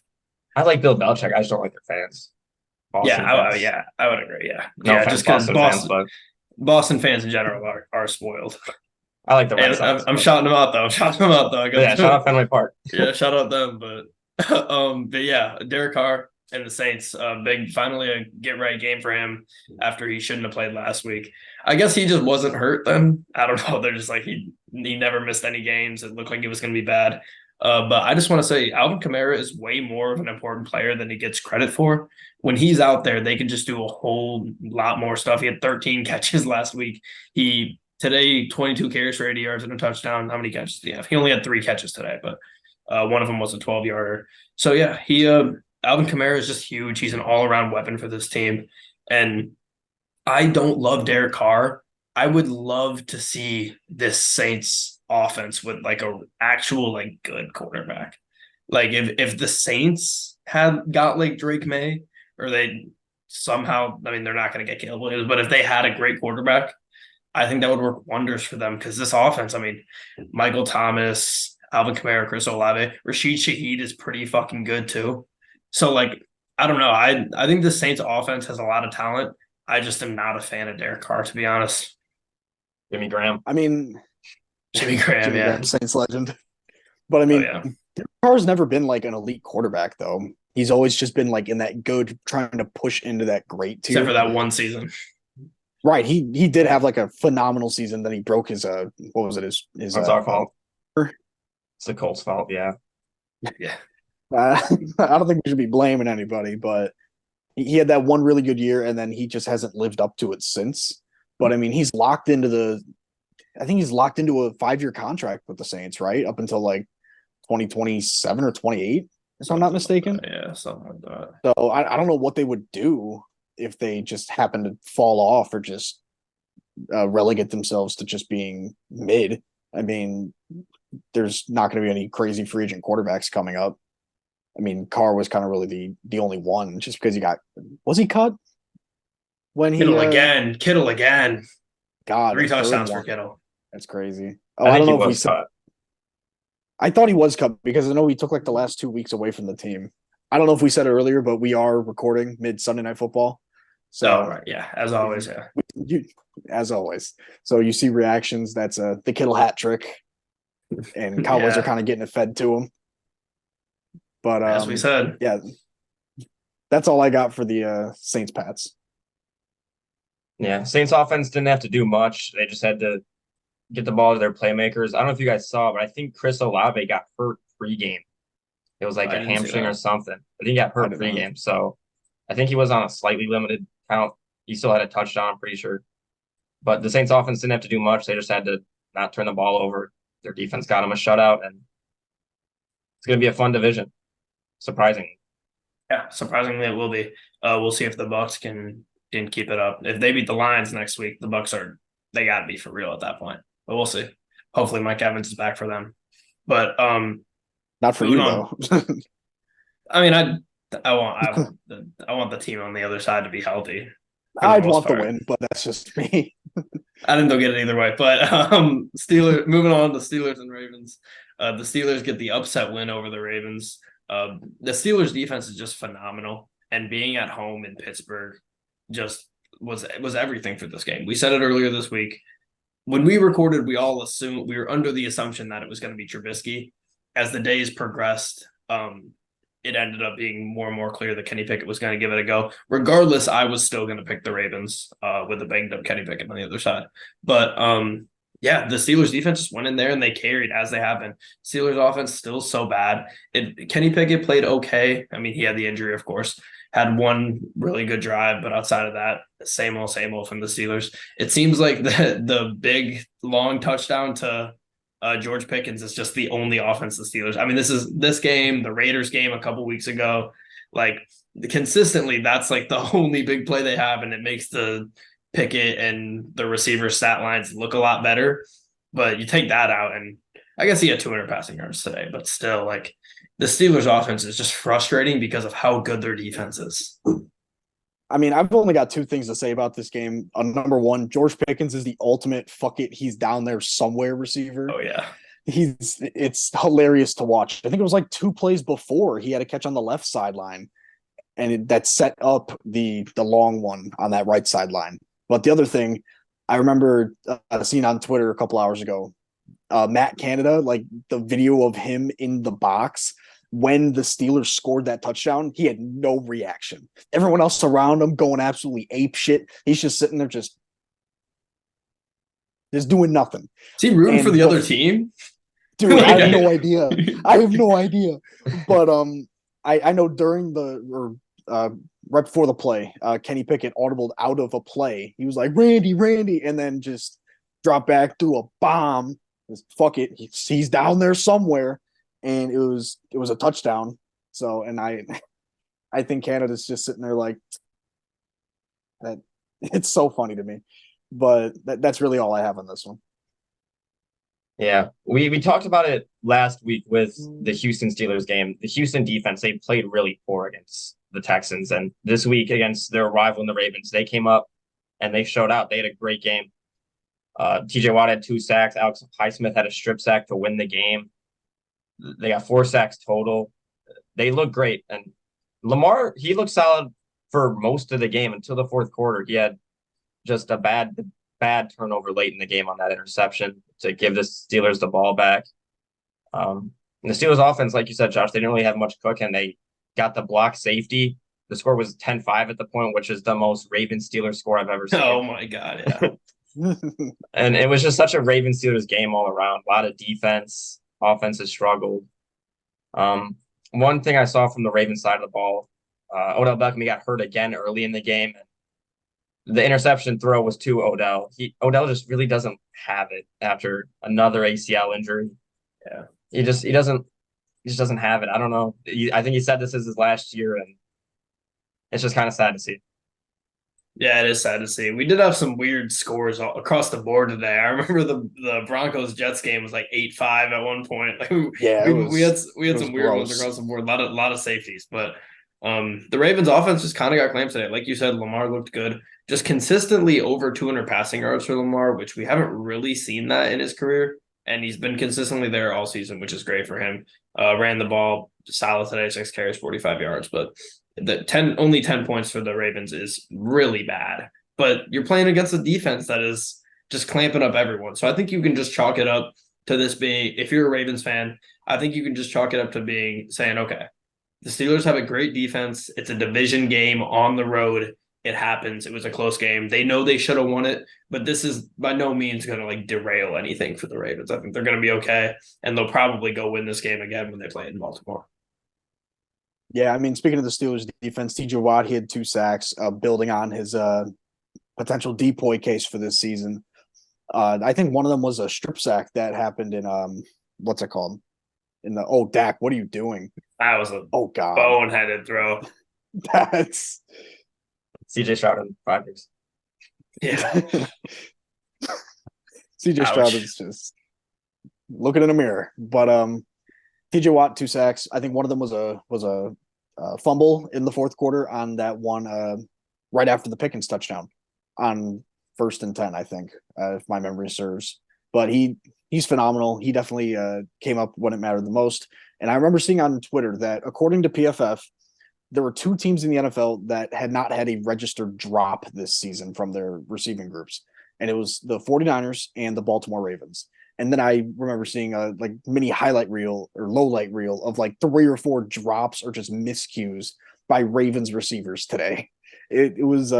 I like Bill Belichick. I just don't like their fans. Boston fans. I would agree. Yeah, no offense, just because Boston fans in general are spoiled. I like the Red Sox. I'm shouting them out though. Yeah, shout out Fenway Park. Yeah, shout out them. But yeah, Derek Carr and the Saints, finally a get right game for him after he shouldn't have played last week. I guess he just wasn't hurt then. I don't know. They're just like he never missed any games. It looked like it was going to be bad. But I just want to say Alvin Kamara is way more of an important player than he gets credit for. When he's out there, they can just do a whole lot more stuff. He had 13 catches last week. He today, 22 carries for 80 yards and a touchdown. How many catches did he have? He only had 3 catches today, but one of them was a 12-yarder. So yeah, Alvin Kamara is just huge. He's an all-around weapon for this team. And I don't love Derek Carr. I would love to see this Saints offense with like a actual like good quarterback. Like if the Saints had got like Drake May, or they somehow, I mean, they're not going to get Caleb Williams, but if they had a great quarterback, I think that would work wonders for them, because this offense, I mean, Michael Thomas, Alvin Kamara, Chris Olave, Rashid Shaheed is pretty fucking good too. So like, I don't know. I think the Saints offense has a lot of talent. I just am not a fan of Derek Carr, to be honest. Jimmy Graham. I mean, Jimmy Graham, Jimmy yeah. Graham, Saints legend. But I mean, yeah. Carr's never been like an elite quarterback, though. He's always just been like in that good, trying to push into that great tier. Except for that one season. Right. He did have like a phenomenal season. Then he broke his what was it? His That's our fault. It's the Colts' fault, yeah. Yeah. I don't think we should be blaming anybody, but he had that one really good year, and then he just hasn't lived up to it since. But I mean, he's locked into I think he's locked into a 5-year contract with the Saints, right? Up until like 2027 or 28, if I'm not mistaken. Yeah, something like that. So I don't know what they would do if they just happen to fall off or just relegate themselves to just being mid. I mean, there's not going to be any crazy free agent quarterbacks coming up. I mean, Carr was kind of really the only one, just because was he cut when he Kittle again. God, 3 touchdowns for Kittle. That's crazy. Oh, I don't know if he cut. I thought he was cut because I know he took like the last 2 weeks away from the team. I don't know if we said it earlier, but we are recording mid Sunday Night Football. So right, yeah, as always, yeah. As always. So you see reactions. That's the Kittle hat trick, and Cowboys are kind of getting it fed to him. But as we said, yeah, that's all I got for the Saints Pats. Yeah, Saints offense didn't have to do much. They just had to get the ball to their playmakers. I don't know if you guys saw, but I think Chris Olave got hurt pregame. It was like a hamstring or something. I think he got hurt pregame. So I think he was on a slightly limited count. He still had a touchdown, I'm pretty sure. But the Saints offense didn't have to do much. They just had to not turn the ball over. Their defense got them a shutout, and it's going to be a fun division. Surprisingly. Yeah, surprisingly it will be. We'll see if the Bucs can keep it up. If they beat the Lions next week, the Bucs they got to be for real at that point. But we'll see. Hopefully Mike Evans is back for them. But not for you though. I mean, I want the team on the other side to be healthy. I'd want the win, but that's just me. I think they'll get it either way. But Steelers, moving on to Steelers and Ravens. The Steelers get the upset win over the Ravens. The Steelers defense is just phenomenal, and being at home in Pittsburgh just was everything for this game. We said it earlier this week. When we recorded, we all assumed we were under the assumption that it was going to be Trubisky. As the days progressed, it ended up being more and more clear that Kenny Pickett was going to give it a go. Regardless, I was still going to pick the Ravens with a banged up Kenny Pickett on the other side. But yeah, the Steelers defense just went in there and they carried as they happened. Steelers offense still so bad. Kenny Pickett played okay. I mean, he had the injury, of course. Had one really good drive, but outside of that, same old from the Steelers. It seems like the big long touchdown to George Pickens is just the only offense the Steelers. I mean, this game, the Raiders game a couple weeks ago, like consistently, that's like the only big play they have, and it makes the Pickett and the receiver stat lines look a lot better. But you take that out, and I guess he had 200 passing yards today, but still, like the Steelers offense is just frustrating because of how good their defense is. I mean, I've only got 2 things to say about this game. Number one, George Pickens is the ultimate fuck it, he's down there somewhere receiver. Oh yeah. It's hilarious to watch. I think it was like 2 plays before he had a catch on the left sideline, and that set up the long one on that right sideline. But the other thing, I remember seeing on Twitter a couple hours ago, Matt Canada, like the video of him in the box when the Steelers scored that touchdown, he had no reaction. Everyone else around him going absolutely ape shit. He's just sitting there just doing nothing. Is he rooting for the other team? Dude, I have no idea. I have no idea. But I know during right before the play, Kenny Pickett audibled out of a play. He was like, Randy, and then just dropped back, threw a bomb. Fuck it, he's down there somewhere, and it was a touchdown. So, and I think Canada's just sitting there like that. It's so funny to me, but that's really all I have on this one. Yeah, we talked about it last week with the Houston Steelers game. The Houston defense, they played really poor against the Texans, and this week against their rival in the Ravens, they came up and they showed out. They had a great game. TJ Watt had 2 sacks. Alex Highsmith had a strip sack to win the game. They got 4 sacks total. They look great, and Lamar, he looked solid for most of the game until the fourth quarter. He had just a bad turnover late in the game on that interception to give the Steelers the ball back. And the Steelers offense, like you said, Josh, they didn't really have much cooking. They got the block safety. The score was 10-5 at the point, which is the most Ravens Steelers score I've ever seen. Oh my God, yeah. And it was just such a Ravens Steelers game all around. A lot of defense. Offense has struggled. One thing I saw from the Ravens side of the ball, Odell Beckham got hurt again early in the game. The interception throw was to Odell. Odell just really doesn't have it after another ACL injury. Yeah. He just doesn't have it. I don't know. I think he said this is his last year, and it's just kind of sad to see. Yeah, it is sad to see. We did have some weird scores all across the board today. I remember the Broncos Jets game was like 8-5 at one point. Like Yeah, we had some weird gross ones across the board. A lot of safeties, but the Ravens offense just kind of got claimed today. Like you said, Lamar looked good. Just consistently over 200 passing yards for Lamar, which we haven't really seen that in his career. And he's been consistently there all season, which is great for him. Ran the ball solid today, 6 carries, 45 yards. But only 10 points for the Ravens is really bad. But you're playing against a defense that is just clamping up everyone. So I think you can just chalk it up to this being, if you're a Ravens fan, I think you can just chalk it up to being saying, okay, the Steelers have a great defense. It's a division game on the road. It happens. It was a close game. They know they should have won it, but this is by no means going to like derail anything for the Ravens. I think they're going to be okay, and they'll probably go win this game again when they play in Baltimore. Yeah, I mean, speaking of the Steelers defense, TJ Watt, he had 2 sacks, building on his potential depoy case for this season. I think one of them was a strip sack that happened in what's it called? Dak, what are you doing? That was a God, boneheaded throw. That's CJ Stroud in 5 years. Yeah. CJ Stroud is just looking in a mirror. But TJ Watt, 2 sacks. I think one of them was a fumble in the fourth quarter on that one right after the Pickens touchdown on 1st and 10, I think, if my memory serves. But he's phenomenal. He definitely came up when it mattered the most. And I remember seeing on Twitter that according to PFF, there were 2 teams in the NFL that had not had a registered drop this season from their receiving groups. And it was the 49ers and the Baltimore Ravens. And then I remember seeing a like mini highlight reel or low light reel of like 3 or 4 drops or just miscues by Ravens receivers today. It was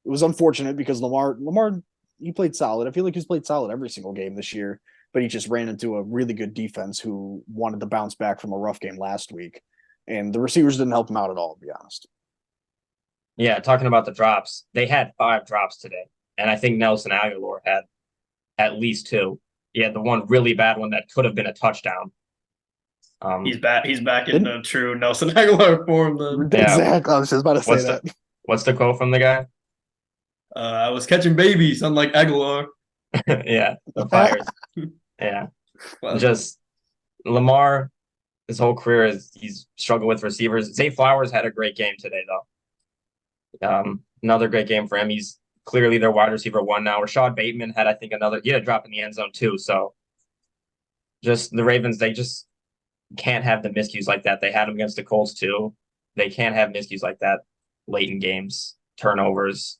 unfortunate because Lamar, he played solid. I feel like he's played solid every single game this year, but he just ran into a really good defense who wanted to bounce back from a rough game last week. And the receivers didn't help him out at all, to be honest. Yeah, talking about the drops, they had 5 drops today. And I think Nelson Aguilar had at least 2. He had the one really bad one that could have been a touchdown. He's back in the true Nelson Aguilar form. Exactly. I was just about to say that. What's the quote from the guy? I was catching babies, unlike Aguilar. Yeah, the Fires. Yeah. Well, just Lamar, his whole career he's struggled with receivers. Zay Flowers had a great game today, though. Another great game for him. He's clearly their wide receiver 1 now. Rashad Bateman had, I think, he had a drop in the end zone too. So just the Ravens, they just can't have the miscues like that. They had them against the Colts too. They can't have miscues like that late in games, turnovers.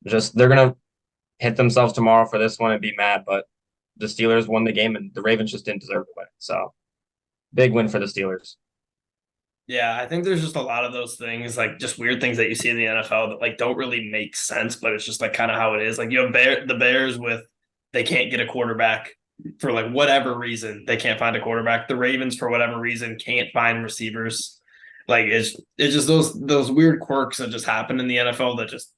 They're going to hit themselves tomorrow for this one and be mad, but the Steelers won the game and the Ravens just didn't deserve to win. So big win for the Steelers. Yeah, I think there's just a lot of those things, like just weird things that you see in the NFL that like don't really make sense, but it's just like kind of how it is. Like you have the Bears they can't get a quarterback for like whatever reason. They can't find a quarterback. The Ravens, for whatever reason, can't find receivers. Like it's just those weird quirks that just happen in the NFL that just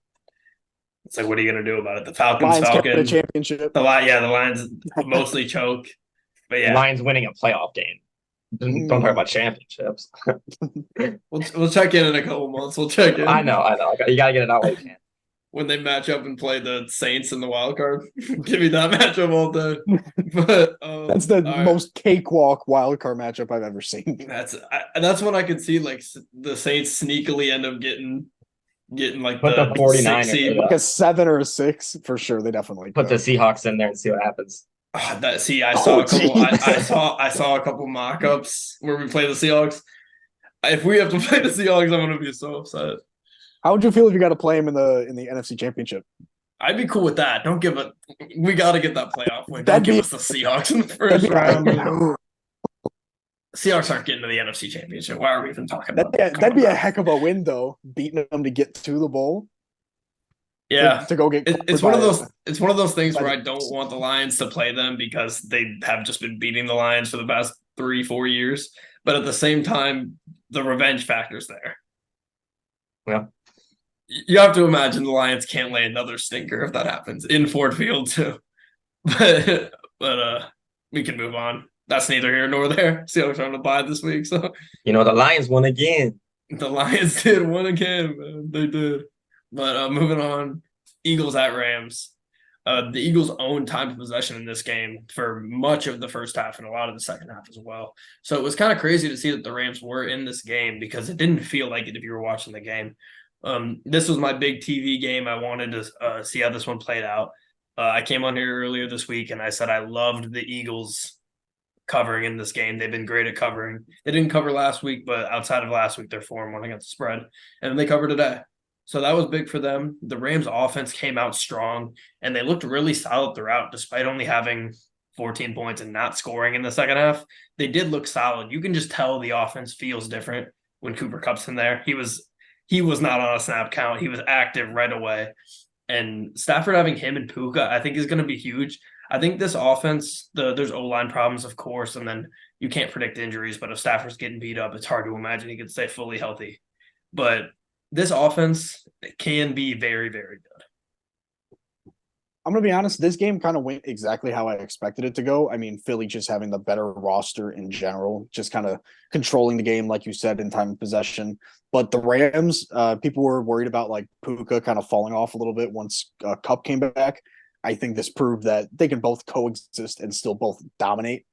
It's like, what are you gonna do about it? The Falcons, Lions can't win a Falcon, championship. the Lions mostly choke. But The yeah, Lions winning a playoff game. Don't talk about championships. we'll check in a couple months. We'll check I in know. You gotta get it out while you can. when they match up and play the Saints in the wild card. Give me that matchup all day. But That's the all right. most cakewalk wild card matchup I've ever seen. That's when I could see like the Saints sneakily end up getting like Put the the 49 6 seed. Like a 7 or a 6 for sure. They definitely Put the could. Seahawks in there and see what happens. I Oh, saw a couple. jeez. I saw a couple mock-ups where we play the Seahawks. If we have to play the Seahawks, I'm gonna be so upset. How would you feel if you got to play him in the NFC Championship? I'd be cool with that. Don't give it. We got to get that playoff win. Don't That'd give be- us the Seahawks in the That'd first be, round. Seahawks aren't getting to the NFC Championship. Why are we even talking about that? that'd be a heck of a win, though, beating them to get to the bowl. Yeah, To go get it's one of those. It's one of those things by where I the- don't want the Lions to play them because they have just been beating the Lions for the past 3-4 years. But at the same time, the revenge factor's there. Yeah. You have to imagine the Lions can't lay another stinker if that happens in Ford Field too. But we can move on. That's neither here nor there. Seahawks are on a bye this week, so The Lions won again. the Lions did win again, man. They did. But moving on, Eagles at Rams. The Eagles owned time of possession in this game for much of the first half and a lot of the second half as well. So it was kind of crazy to see that the Rams were in this game because it didn't feel like it if you were watching the game. This was my big TV game. I wanted to see how this one played out. I came on here earlier this week and I said I loved the Eagles covering in this game. They've been great at covering. They didn't cover last week, but outside of last week, they're 4-1 against the spread. And they covered today. So that was big for them. The Rams offense came out strong and they looked really solid throughout, despite only having 14 points and not scoring in the second half. They did look solid. You can just tell the offense feels different when Cooper Kupp's in there. He was not on a snap count. He was active right away. And Stafford having him and Puka, I think is going to be huge. I think this offense, there's O-line problems, of course, and then you can't predict injuries, but if Stafford's getting beat up, it's hard to imagine he could stay fully healthy. But this offense can be very, very good. I'm going to be honest, this game kind of went exactly how I expected it to go. I mean, Philly just having the better roster in general, just kind of controlling the game, like you said, in time of possession. But the Rams, people were worried about like Puka kind of falling off a little bit once Kupp came back. I think this proved that they can both coexist and still both dominate,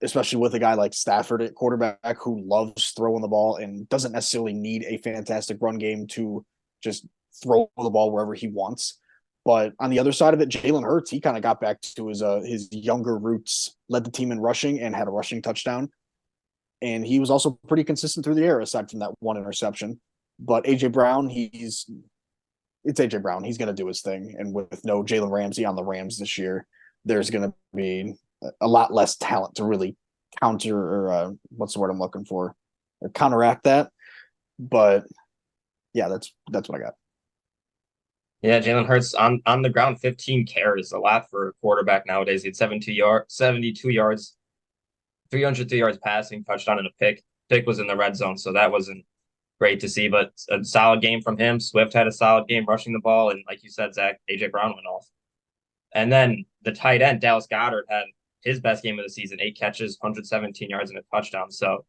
especially with a guy like Stafford at quarterback who loves throwing the ball and doesn't necessarily need a fantastic run game to just throw the ball wherever he wants. But on the other side of it, Jalen Hurts, he kind of got back to his younger roots, led the team in rushing and had a rushing touchdown. And he was also pretty consistent through the air, aside from that one interception. But A.J. Brown, it's A.J. Brown. He's going to do his thing. And with no Jalen Ramsey on the Rams this year, there's going to be a lot less talent to really counter or what's the word I'm looking for? Or counteract that. But yeah, that's what I got. Yeah, Jalen Hurts on the ground, 15 carries, a lot for a quarterback nowadays. He had 72 yards, 303 yards passing, touchdown and a pick. Pick was in the red zone, so that wasn't great to see, but a solid game from him. Swift had a solid game rushing the ball, and like you said, Zach, A.J. Brown went off. And then the tight end, Dallas Goedert, had his best game of the season, 8 catches, 117 yards, and a touchdown. So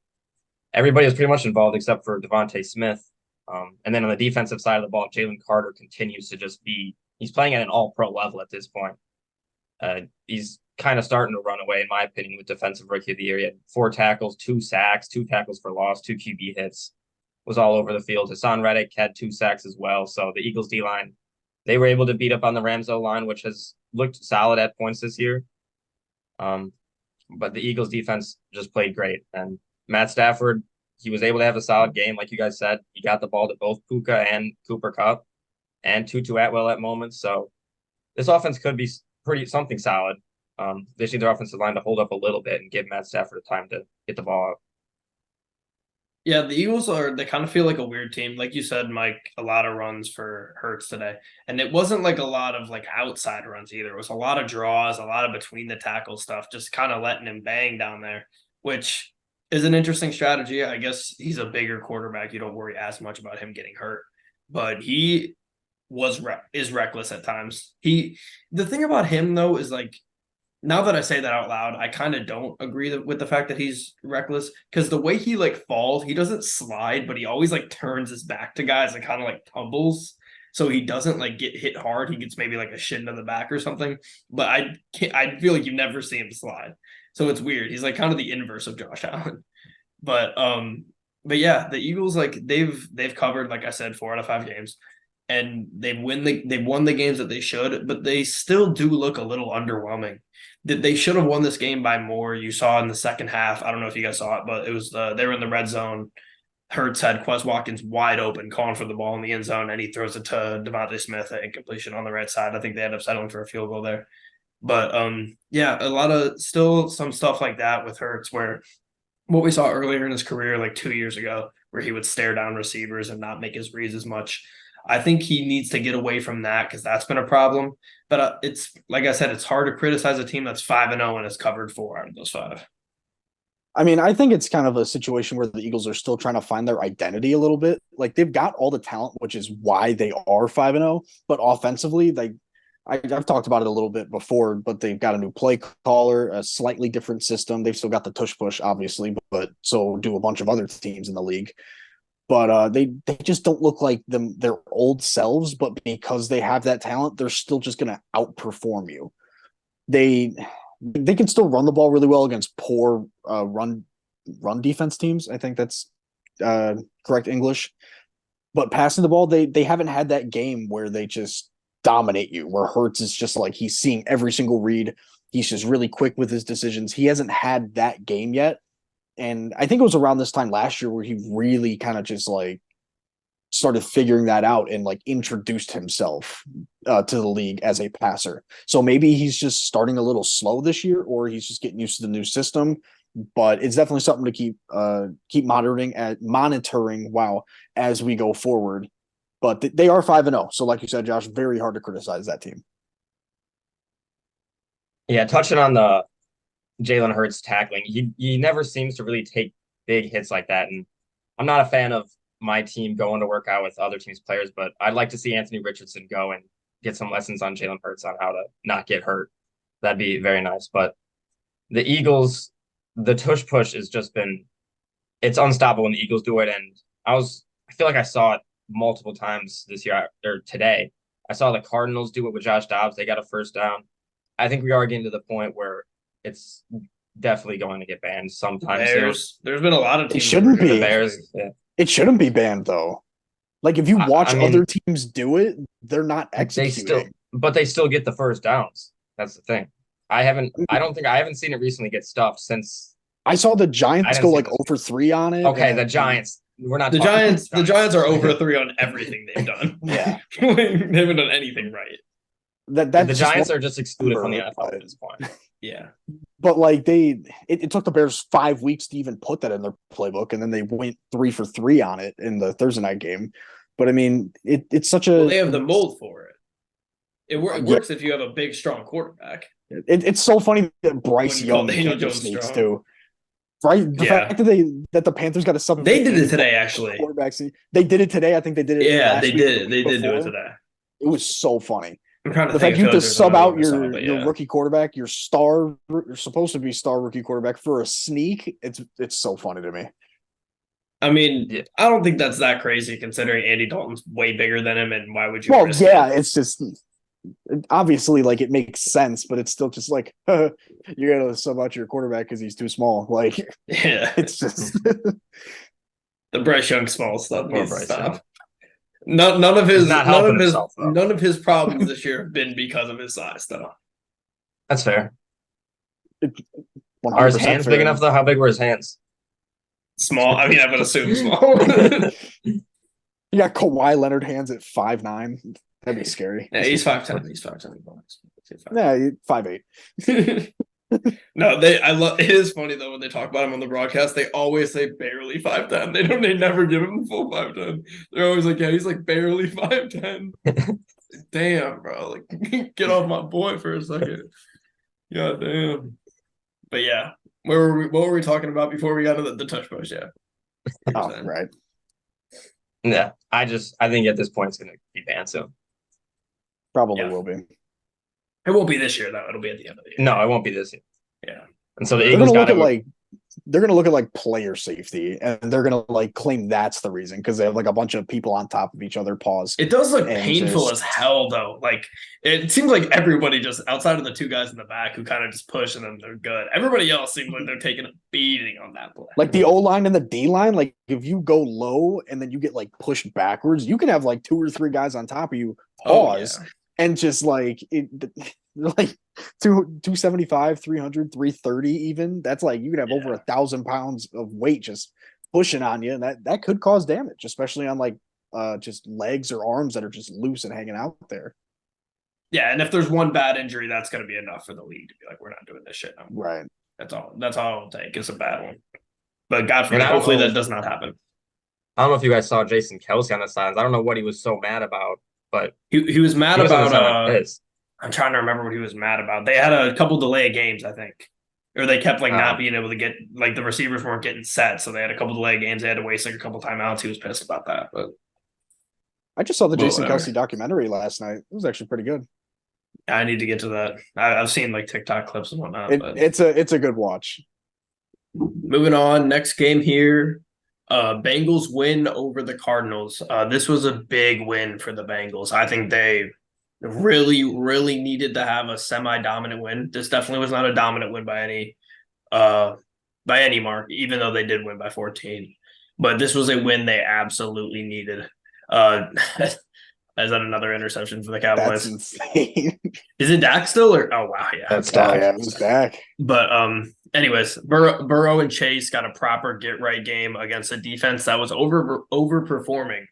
everybody was pretty much involved except for Devontae Smith. And then on the defensive side of the ball, Jalen Carter continues to just he's playing at an all-pro level at this point. He's kind of starting to run away, in my opinion, with Defensive Rookie of the Year. He had 4 tackles, 2 sacks, 2 tackles for loss, 2 QB hits, was all over the field. Hassan Reddick had 2 sacks as well. So the Eagles D-line, they were able to beat up on the Rams O-line, which has looked solid at points this year. But the Eagles defense just played great. And Matt Stafford, he was able to have a solid game. Like you guys said, he got the ball to both Puka and Cooper Kupp and Tutu Atwell at moments. So this offense could be something solid. They just need their offensive line to hold up a little bit and give Matt Stafford time to get the ball out. Yeah, the Eagles they kind of feel like a weird team. Like you said, Mike, a lot of runs for Hurts today. And it wasn't like a lot of like outside runs either. It was a lot of draws, a lot of between the tackle stuff, just kind of letting him bang down there, which is an interesting strategy. I guess he's a bigger quarterback. You don't worry as much about him getting hurt. But he is reckless at times. The thing about him though is like, now that I say that out loud, I kind of don't agree with the fact that he's reckless, because the way he like falls, he doesn't slide, but he always like turns his back to guys and kind of like tumbles. So he doesn't like get hit hard. He gets maybe like a shin to the back or something. But I feel like you never see him slide. So it's weird. He's like kind of the inverse of Josh Allen. But yeah, the Eagles, like they've covered, like I said, 4 out of 5 games, and they've won the games that they should, but they still do look a little underwhelming. They should have won this game by more. You saw in the second half. I don't know if you guys saw it, but it was they were in the red zone. Hurts had Quez Watkins wide open, calling for the ball in the end zone, and he throws it to Devontae Smith at incompletion on the right side. I think they ended up settling for a field goal there. But yeah, a lot of still some stuff like that with Hurts, where what we saw earlier in his career, like 2 years ago, where he would stare down receivers and not make his reads as much. I think he needs to get away from that, because that's been a problem. But it's like I said, it's hard to criticize a team that's 5-0 and has covered 4 out of those 5. I mean, I think it's kind of a situation where the Eagles are still trying to find their identity a little bit. Like they've got all the talent, which is why they are 5-0. But offensively, I've talked about it a little bit before, but they've got a new play caller, a slightly different system. They've still got the tush push, obviously, but so do a bunch of other teams in the league. But they just don't look like their old selves. But because they have that talent, they're still just going to outperform you. They can still run the ball really well against poor run defense teams. I think that's correct English. But passing the ball, they haven't had that game where they just dominate you, where Hurts is just like he's seeing every single read. He's just really quick with his decisions. He hasn't had that game yet. And I think it was around this time last year where he really kind of just like started figuring that out and like introduced himself to the league as a passer. So maybe he's just starting a little slow this year, or he's just getting used to the new system. But it's definitely something to keep monitoring as we go forward. But they are 5-0. So like you said, Josh, very hard to criticize that team. Yeah, touching on the Jalen Hurts tackling, he never seems to really take big hits like that. And I'm not a fan of my team going to work out with other teams' players, but I'd like to see Anthony Richardson go and get some lessons on Jalen Hurts on how to not get hurt. That'd be very nice. But the Eagles, the tush push has just been, it's unstoppable when the Eagles do it. And I feel like I saw it multiple times this year or today. I saw the Cardinals do it with Josh Dobbs. They got a first down. I think we are getting to the point where it's definitely going to get banned sometime soon. There's been a lot of teams. It shouldn't be. The Bears. Yeah. It shouldn't be banned though. Like if you watch other teams do it, they're not executing. They still get the first downs. That's the thing. I haven't seen it recently get stuffed since. I saw the Giants go like over 3 on it. Okay, the Giants. We're not the Giants. The Giants are over 3 on everything they've done. Yeah, they haven't done anything right. The Giants are just excluded from the NFL at this point. Yeah, but like it took the Bears 5 weeks to even put that in their playbook, and then they went 3 for 3 on it in the Thursday night game. But I mean, it's such a. Well, they have the mold for it. It works if you have a big, strong quarterback. It's so funny that Bryce Young sneaks too. Right, the fact that the Panthers got a sub. They did it today, actually. They did it today. I think they did it. Yeah, they did. They did do it today. It was so funny. The fact you have to sub out your rookie quarterback, you're supposed to be star rookie quarterback for a sneak. It's so funny to me. I mean, I don't think that's that crazy considering Andy Dalton's way bigger than him, and why would you? Well, yeah, it's just obviously like it makes sense, but it's still just like you gotta sub out your quarterback because he's too small. Like, yeah, it's just the Bryce Young small stuff needs to stop. None of his problems this year have been because of his size, though. That's fair. Are his hands big enough, though? How big were his hands? Small. I mean, I would assume small. You got Kawhi Leonard hands at 5'9". That'd be scary. Yeah, he's 5'10". He's 5'10". Yeah, 5'8". No, it is funny though when they talk about him on the broadcast, they always say barely 5'10". They never give him the full 5'10". They're always like, yeah, he's like barely 5'10". Damn, bro. Like get off my boy for a second. God damn. But yeah. What were we talking about before we got to the touch push? Yeah. Oh, right. Yeah. I think at this point it's gonna be banned soon. Probably Yeah. will be. It won't be this year though. It'll be at the end of the year. No, it won't be this year. Yeah. And so the They're Eagles gonna got look at to like they're gonna look at like player safety, and they're gonna like claim that's the reason because they have like a bunch of people on top of each other. Pause. It does look And painful just as hell though. Like it seems like everybody just outside of the two guys in the back who kind of just push and then they're good. Everybody else seems like they're taking a beating on that play. like the O line and the D line, like if you go low and then you get like pushed backwards, you can have like two or three guys on top of you pause and just like it like 275, 300, 330 even. That's like you could have over 1,000 pounds of weight just pushing on you, and that could cause damage, especially on like just legs or arms that are just loose and hanging out there. Yeah, and if there's one bad injury, that's going to be enough for the league to be like, we're not doing this shit. No. Right. That's all. That's all it'll take. It's a bad one. But God forbid, hopefully that does not happen. I don't know if you guys saw Jason Kelce on the sidelines. I don't know what he was so mad about, but he was mad about I'm trying to remember what he was mad about. They had a couple delay games, I think. Or they kept like not being able to get like the receivers weren't getting set, so they had a couple delay games. They had to waste like a couple timeouts. He was pissed about that. But I just saw the Jason Kelce documentary last night. It was actually pretty good. I need to get to that. I've seen like TikTok clips and whatnot. It's a good watch. Moving on, next game here. Bengals win over the Cardinals. This was a big win for the Bengals. I think they really, really needed to have a semi-dominant win. This definitely was not a dominant win by any mark, even though they did win by 14. But this was a win they absolutely needed. Is that another interception for the Cowboys? That's insane. Is it Dak still? Or oh wow, yeah, that's Dak. Yeah, it was Dak. But anyways, Burrow and Chase got a proper get right game against a defense that was overperforming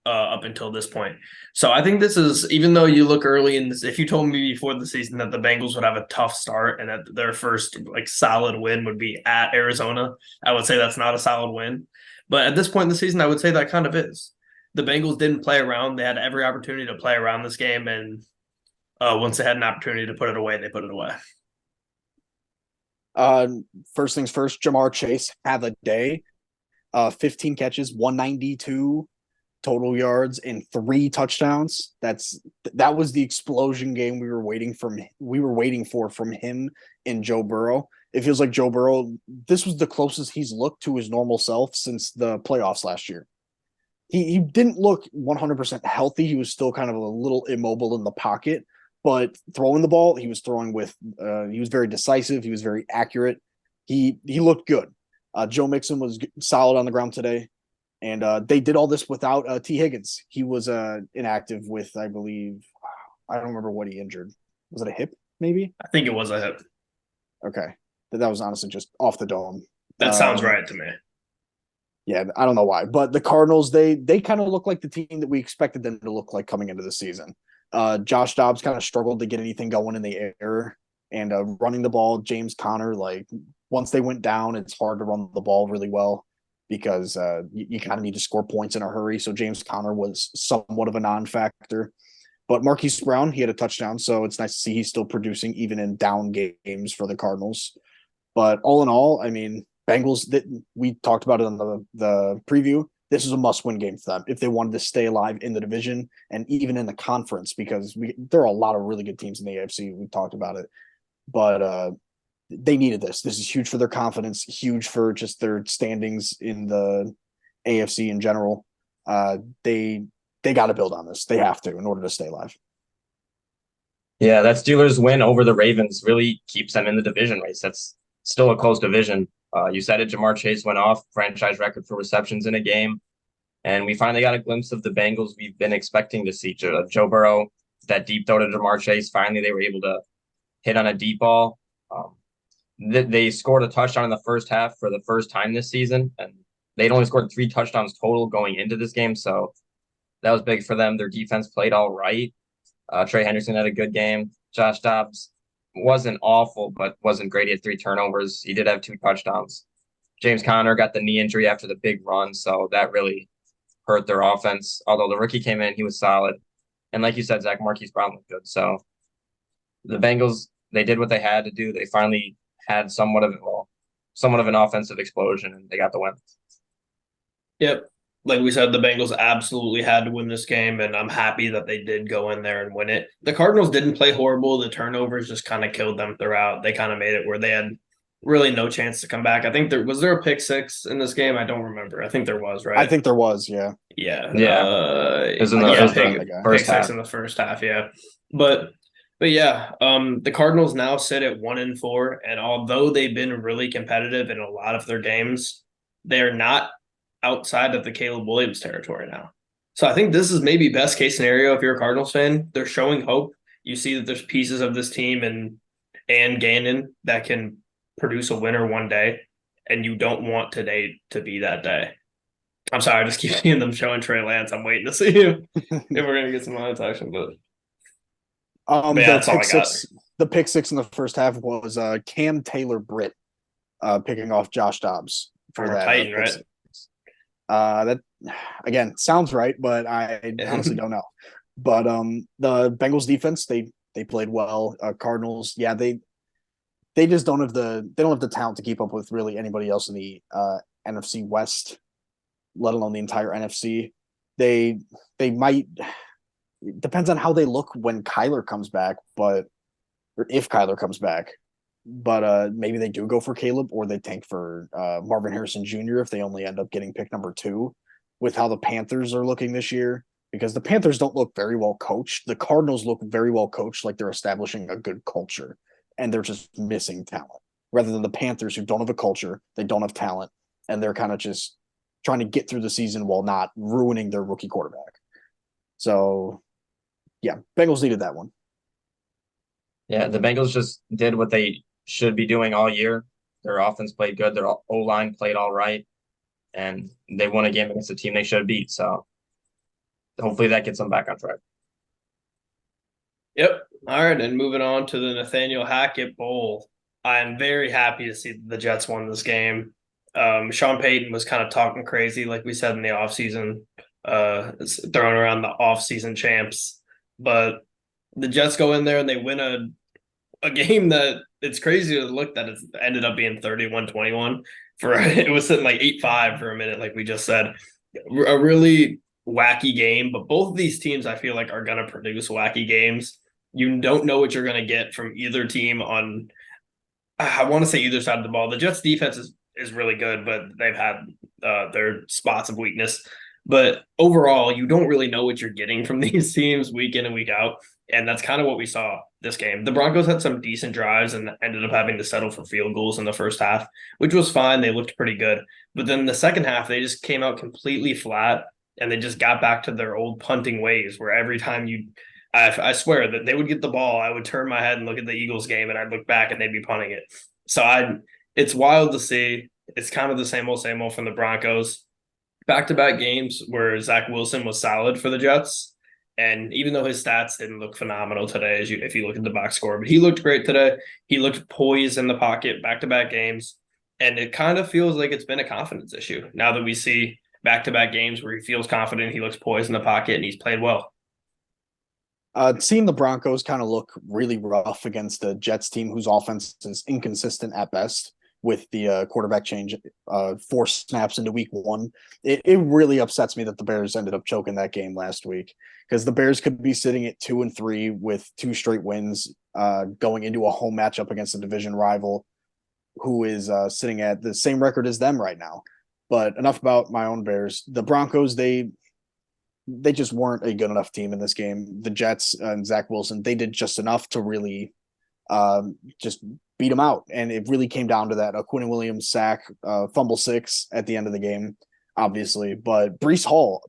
up until this point. So I think this is, even though you look early in this, if you told me before the season that the Bengals would have a tough start and that their first like solid win would be at Arizona, I would say that's not a solid win. But at this point in the season, I would say that kind of is. The Bengals didn't play around. They had every opportunity to play around this game, and once they had an opportunity to put it away, they put it away. First things first, Jamar Chase had a day. 15 catches, 192 total yards, and 3 touchdowns. That was the explosion game we were waiting for from him and Joe Burrow. It feels like Joe Burrow, this was the closest he's looked to his normal self since the playoffs last year. He didn't look 100% healthy. He was still kind of a little immobile in the pocket, but throwing the ball, he was throwing with he was very decisive. He was very accurate. He looked good. Joe Mixon was solid on the ground today, and they did all this without T. Higgins. He was inactive with, I believe, I don't remember what he injured. Was it a hip, maybe? I think it was a hip. Okay. That was honestly just off the dome. That sounds right to me. Yeah, I don't know why. But the Cardinals, they kind of look like the team that we expected them to look like coming into the season. Josh Dobbs kind of struggled to get anything going in the air, and running the ball, James Conner, like once they went down, it's hard to run the ball really well because you kind of need to score points in a hurry. So James Conner was somewhat of a non-factor. But Marquise Brown, he had a touchdown, so it's nice to see he's still producing even in down games for the Cardinals. But all in all, I mean, Bengals, we talked about it on the preview. This is a must-win game for them if they wanted to stay alive in the division and even in the conference, because there are a lot of really good teams in the AFC. We talked about it, but they needed this. This is huge for their confidence, huge for just their standings in the AFC in general. They got to build on this. They have to in order to stay alive. Yeah, that Steelers win over the Ravens really keeps them in the division race. That's still a close division. You said it, Jamar Chase went off, franchise record for receptions in a game. And we finally got a glimpse of the Bengals we've been expecting to see. Joe Burrow, that deep throw to Jamar Chase, finally they were able to hit on a deep ball. They scored a touchdown in the first half for the first time this season, and they'd only scored 3 touchdowns total going into this game, so that was big for them. Their defense played all right. Trey Henderson had a good game. Josh Dobbs wasn't awful, but wasn't great. He had 3 turnovers. He did have 2 touchdowns. James Conner got the knee injury after the big run, so that really hurt their offense. Although the rookie came in, he was solid. And like you said, Zach, Marquise Brown looked good. So the Bengals, they did what they had to do. They finally had somewhat of an offensive explosion, and they got the win. Yep. like we said, the Bengals absolutely had to win this game, and I'm happy that they did go in there and win it. The Cardinals didn't play horrible. The turnovers just kind of killed them throughout. They kind of made it where they had really no chance to come back. I think there a pick six in this game. I don't remember. I think there was, I right? think there was, yeah. Yeah. Yeah, it I Yeah, was think the pick the guy. pick first six half. in the first half, yeah. But yeah, the Cardinals now sit at 1-4, and although they've been really competitive in a lot of their games, they're not outside of the Caleb Williams territory now. So I think this is maybe best case scenario if you're a Cardinals fan. They're showing hope. You see that there's pieces of this team and Gannon that can produce a winner one day, and you don't want today to be that day. I'm sorry, I just keep seeing them showing Trey Lance. I'm waiting to see him if we're gonna get some live action, but yeah, The that's all pick I got. six, the pick six in the first half was Cam Taylor Britt picking off Josh Dobbs for Former that Titan, pick right? six. That again sounds right, but I Yeah. honestly don't know. But the Bengals defense they played well. Cardinals, yeah, they just don't have the talent to keep up with really anybody else in the NFC West, let alone the entire NFC. They they might, it depends on how they look when Kyler comes back, but or if Kyler comes back. But maybe they do go for Caleb, or they tank for Marvin Harrison Jr. if they only end up getting pick number 2, with how the Panthers are looking this year. Because the Panthers don't look very well coached. The Cardinals look very well coached, like they're establishing a good culture, and they're just missing talent. Rather than the Panthers, who don't have a culture, they don't have talent, and they're kind of just trying to get through the season while not ruining their rookie quarterback. So, yeah, Bengals needed that one. Yeah, the Bengals just did what they should be doing all year. Their offense played good. Their O-line played all right, and they won a game against a team they should beat. So hopefully that gets them back on track. Yep. All right, and moving on to the Nathaniel Hackett Bowl. I am very happy to see the Jets won this game. Sean Payton was kind of talking crazy, like we said in the offseason, throwing around the offseason champs. But the Jets go in there and they win a game that it's crazy to look that it ended up being 31-21 for it was sitting like 8-5 for a minute, like we just said. A really wacky game, but both of these teams I feel like are going to produce wacky games. You don't know what you're going to get from either team on, I want to say either side of the ball. The Jets defense is really good, but they've had their spots of weakness. But overall, you don't really know what you're getting from these teams week in and week out. And that's kind of what we saw this game. The Broncos had some decent drives and ended up having to settle for field goals in the first half, which was fine. They looked pretty good. But then the second half, they just came out completely flat and they just got back to their old punting ways where every time I swear that they would get the ball, I would turn my head and look at the Eagles game and I'd look back and they'd be punting it. So it's wild to see. It's kind of the same old from the Broncos. Back-to-back games where Zach Wilson was solid for the Jets. And even though his stats didn't look phenomenal today, if you look at the box score, but he looked great today. He looked poised in the pocket, back-to-back games. And it kind of feels like it's been a confidence issue now that we see back-to-back games where he feels confident, he looks poised in the pocket, and he's played well. Seeing the Broncos kind of look really rough against the Jets team, whose offense is inconsistent at best, with the quarterback change 4 snaps into week 1, it really upsets me that the Bears ended up choking that game last week, because the Bears could be sitting at 2-3 with 2 straight wins, going into a home matchup against a division rival who is sitting at the same record as them right now. But enough about my own Bears. The Broncos, they just weren't a good enough team in this game. The Jets and Zach Wilson, they did just enough to really just beat them out. And it really came down to that Quinn Williams sack, fumble 6 at the end of the game, obviously. But Breece Hall,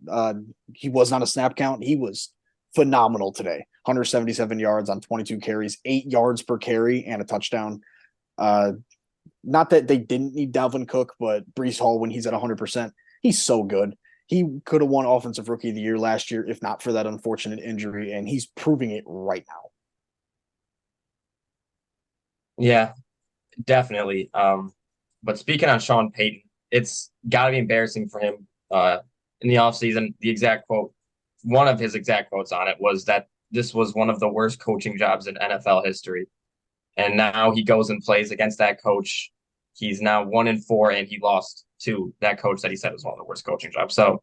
he was not a snap count. He was phenomenal today. 177 yards on 22 carries, 8 yards per carry, and a touchdown. Not that they didn't need Dalvin Cook, but Breece Hall, when he's at 100%, he's so good. He could have won Offensive Rookie of the Year last year if not for that unfortunate injury, and he's proving it right now. Yeah, definitely. But speaking on Sean Payton, it's got to be embarrassing for him. In the offseason, one of his exact quotes on it was that this was one of the worst coaching jobs in NFL history. And now he goes and plays against that coach. He's now 1-4, and he lost to that coach that he said was one of the worst coaching jobs. So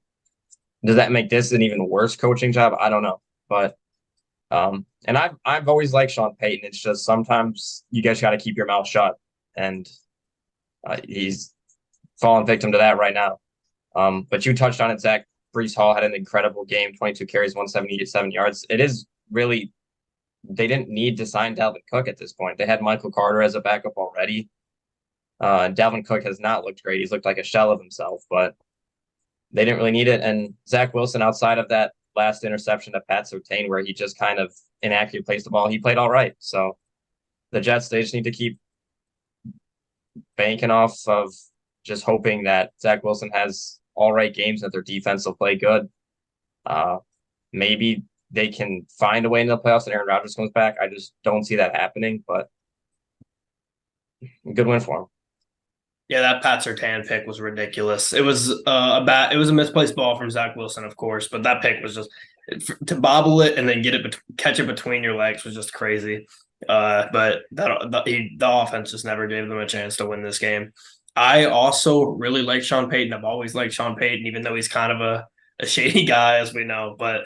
Does that make this an even worse coaching job? I don't know. But and I've always liked Sean Payton. It's just sometimes you guys got to keep your mouth shut, and he's falling victim to that right now. But you touched on it, Zach. Brees Hall had an incredible game, 22 carries, 177 yards. It is really, they didn't need to sign Dalvin Cook at this point. They had Michael Carter as a backup already. Dalvin Cook has not looked great. He's looked like a shell of himself, but they didn't really need it. And Zach Wilson, outside of that last interception to Pat Surtain, where he just kind of inaccurately placed the ball, he played all right. So the Jets, they just need to keep banking off of just hoping that Zach Wilson has all right games, that their defense will play good. Maybe they can find a way into the playoffs and Aaron Rodgers comes back. I just don't see that happening, but good win for him. Yeah, that Pat Surtain pick was ridiculous. It was it was a misplaced ball from Zach Wilson, of course, but that pick was just to bobble it and then catch it between your legs was just crazy. But the offense just never gave them a chance to win this game. I also really like Sean Payton. I've always liked Sean Payton, even though he's kind of a shady guy, as we know. But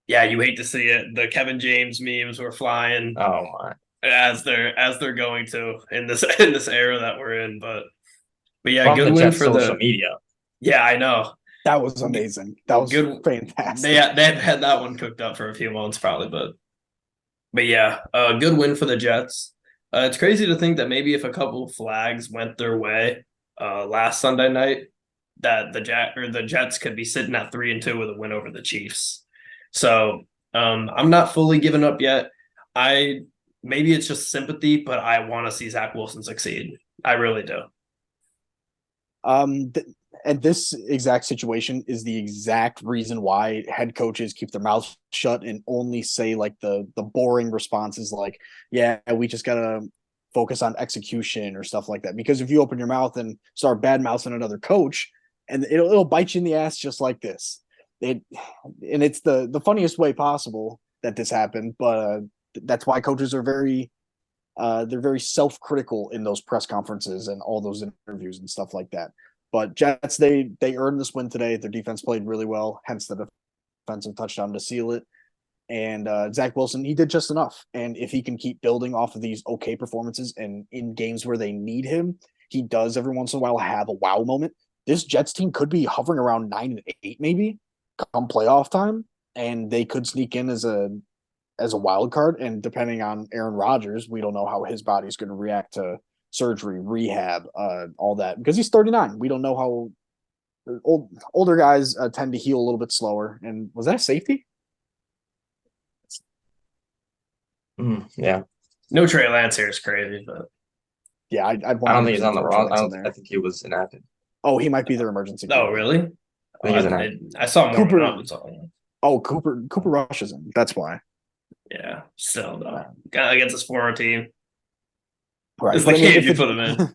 yeah, you hate to see it. The Kevin James memes were flying. Oh my. As they're going to in this era that we're in, but yeah, From good the win Jets for social media. Yeah, I know That was amazing. That was good, fantastic. They had that one cooked up for a few months probably, but yeah, good win for the Jets. It's crazy to think that maybe if a couple of flags went their way last Sunday night, that the Jets could be sitting at 3-2 with a win over the Chiefs. So I'm not fully giving up yet. Maybe it's just sympathy, but I want to see Zach Wilson succeed. I really do. And this exact situation is the exact reason why head coaches keep their mouths shut and only say like the boring responses like, yeah, we just gotta focus on execution or stuff like that. Because if you open your mouth and start bad mouthing another coach, and it'll bite you in the ass just like this. And it's the funniest way possible that this happened, but that's why coaches are they're very self-critical in those press conferences and all those interviews and stuff like that. But Jets, they earned this win today. Their defense played really well, hence the defensive touchdown to seal it. And Zach Wilson, he did just enough. And if he can keep building off of these okay performances and in games where they need him, he does every once in a while have a wow moment. This Jets team could be hovering around 9-8 maybe come playoff time, and they could sneak in as a wild card. And depending on Aaron Rodgers, we don't know how his body's going to react to surgery, rehab, all that, because he's 39. We don't know how older guys tend to heal a little bit slower. And was that a safety? Yeah. No Trey Lance here is crazy, but yeah, I don't think he's on the roster. I think he was inactive. Oh, he might be their emergency. Oh, really? I saw more Cooper. Oh, Cooper Rush is in. That's why. Yeah, still though, against his former team. Right. It's the game you put him in.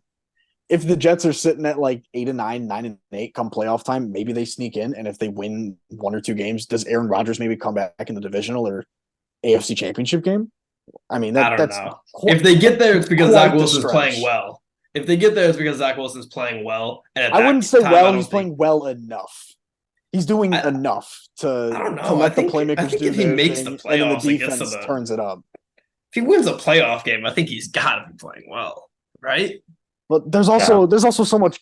If the Jets are sitting at like 8-9, 9-8 come playoff time, maybe they sneak in. And if they win one or two games, does Aaron Rodgers maybe come back in the divisional or AFC Championship game? I mean, I don't know. If they get there, it's because Zach Wilson's playing well. If they get there, it's because Zach Wilson's playing well. And I wouldn't say well. He's playing well enough. He's doing enough to let the playmakers do their thing, and then the defense turns it up. If he wins a playoff game, I think he's got to be playing well, right? But there's also so much.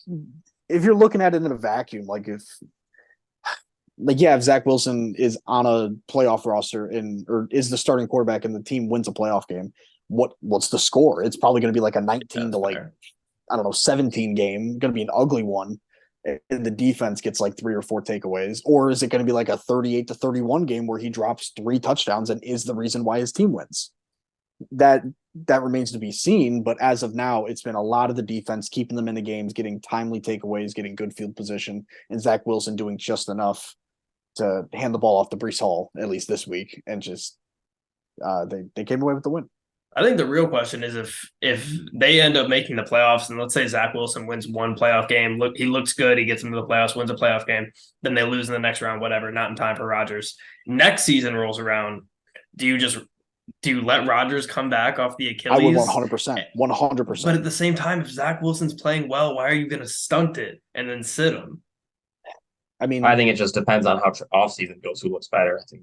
If you're looking at it in a vacuum, if Zach Wilson is on a playoff roster or is the starting quarterback and the team wins a playoff game, what's the score? It's probably going to be like a 19 to 17 game. Going to be an ugly one. And the defense gets like 3 or 4 takeaways, or is it going to be like a 38-31 game where he drops 3 touchdowns and is the reason why his team wins? That remains to be seen. But as of now, it's been a lot of the defense keeping them in the games, getting timely takeaways, getting good field position, and Zach Wilson doing just enough to hand the ball off to Brees Hall, at least this week, and just they came away with the win. I think the real question is if they end up making the playoffs, and let's say Zach Wilson wins one playoff game, he looks good, he gets into the playoffs, wins a playoff game, then they lose in the next round, whatever, not in time for Rodgers. Next season rolls around, do you let Rodgers come back off the Achilles? I would 100%. But at the same time, if Zach Wilson's playing well, why are you going to stunt it and then sit him? I mean, I think it just depends on how offseason goes. Who looks better? I think.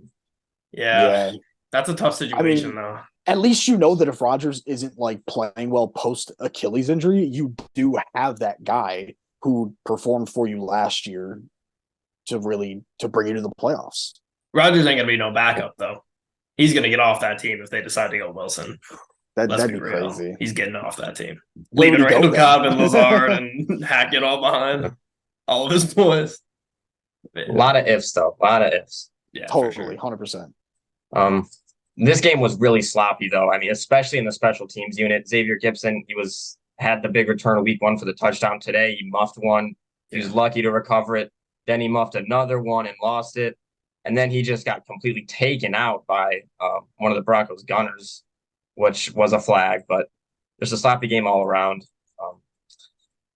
Yeah, yeah. that's a tough I situation mean, though. at least you know that if Rodgers isn't like playing well post Achilles injury, you do have that guy who performed for you last year to bring you to the playoffs. Rodgers ain't gonna be no backup though. He's gonna get off that team if they decide to go Wilson. Let's That'd be be real. crazy. He's getting off that team. Where would Leaving he go Randall then? Cobb and Lazard and Hackett all behind. All of his boys. A lot of ifs, though. A lot of ifs. Yeah, for Totally, sure. 100%. Um, this game was really sloppy, though. I mean, especially in the special teams unit. Xavier Gipson, had the big return of week 1 for the touchdown today. He muffed one. He was lucky to recover it. Then he muffed another one and lost it. And then he just got completely taken out by one of the Broncos gunners, which was a flag. But there's a sloppy game all around.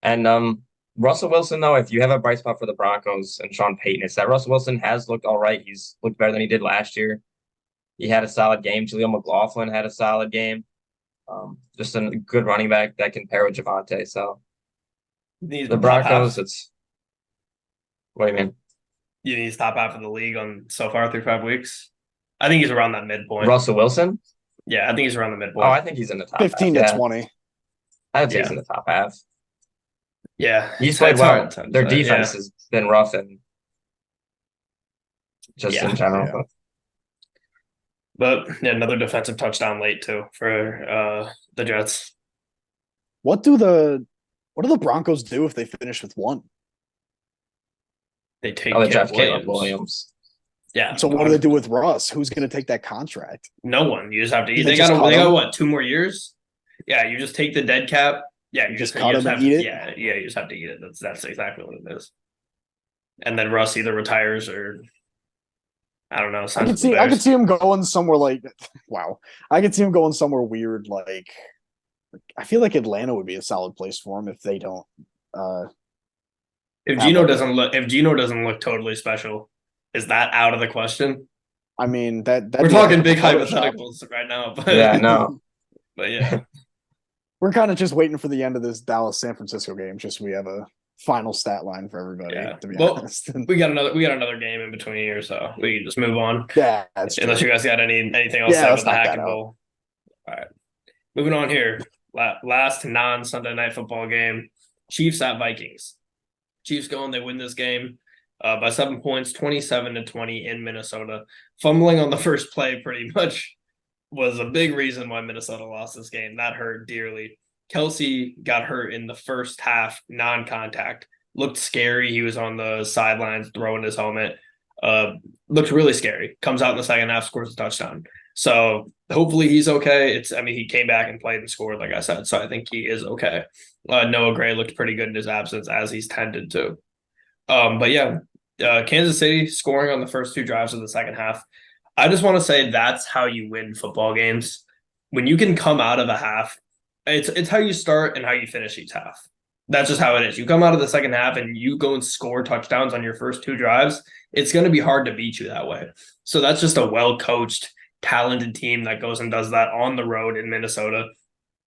And Russell Wilson, though, if you have a bright spot for the Broncos and Sean Payton, it's that Russell Wilson has looked all right. He's looked better than he did last year. He had a solid game. Jaleel McLaughlin had a solid game. Just a good running back that can pair with Javante. So He's the top Broncos, half. what do you mean? You think he's top half of the league on so far through 5 weeks? I think he's around that midpoint. Russell Wilson? Yeah, I think he's around the midpoint. Oh, I think he's in the top 15 half. to 20. I would say he's in the top half. Yeah. He's played well. Their defense has been rough and just in general. Yeah. But another defensive touchdown late too for the Jets. What do the Broncos do if they finish with one? They take Caleb Williams. Yeah. So what do they do with Russ? Who's going to take that contract? No one. You just have to eat. They got what, 2 more years? Yeah, you just take the dead cap. Yeah, you just cut him and eat it. Yeah, you just have to eat it. That's exactly what it is. And then Russ either retires or I don't know. I could see him going somewhere like wow. I could see him going somewhere weird like I feel like Atlanta would be a solid place for him if they don't if Geno doesn't look totally special, is that out of the question? I mean that we're talking big hypotheticals right now, but yeah, no. But yeah. We're kind of just waiting for the end of this Dallas San Francisco game, just so we have a final stat line for everybody. Yeah. To be honest, we got another game in between here, so we can just move on. Yeah, that's unless true. you guys got anything else to say about the Hack and Bowl. All right, moving on here. Last non-Sunday night football game: Chiefs at Vikings. Chiefs going, they win this game by 7 points, 27-20 in Minnesota. Fumbling on the first play, pretty much, was a big reason why Minnesota lost this game. That hurt dearly. Kelsey got hurt in the first half, non-contact. Looked scary. He was on the sidelines throwing his helmet. Looked really scary. Comes out in the second half, scores a touchdown. So hopefully he's okay. He came back and played and scored, like I said. So I think he is okay. Noah Gray looked pretty good in his absence, as he's tended to. But yeah, Kansas City scoring on the first 2 drives of the second half. I just want to say that's how you win football games. When you can come out of a half, it's how you start and how you finish each half. That's just how it is. You come out of the second half and you go and score touchdowns on your first 2 drives, it's going to be hard to beat you that way. So that's just a well-coached, talented team that goes and does that on the road in Minnesota.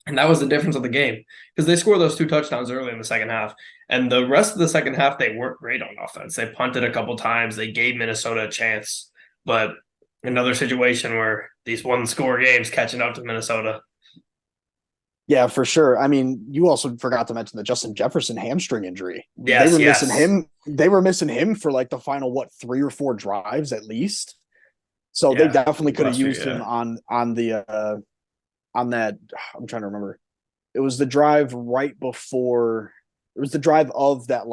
And that was the difference of the game because they scored those 2 touchdowns early in the second half. And the rest of the second half, they weren't great on offense. They punted a couple times. They gave Minnesota a chance. But another situation where these one-score games catching up to Minnesota. Yeah, for sure. I mean, you also forgot to mention the Justin Jefferson hamstring injury. Yes, missing him. They were missing him for like the final 3 or 4 drives at least. So they definitely could have used him on that. I'm trying to remember. It was the drive right before. It was the drive of that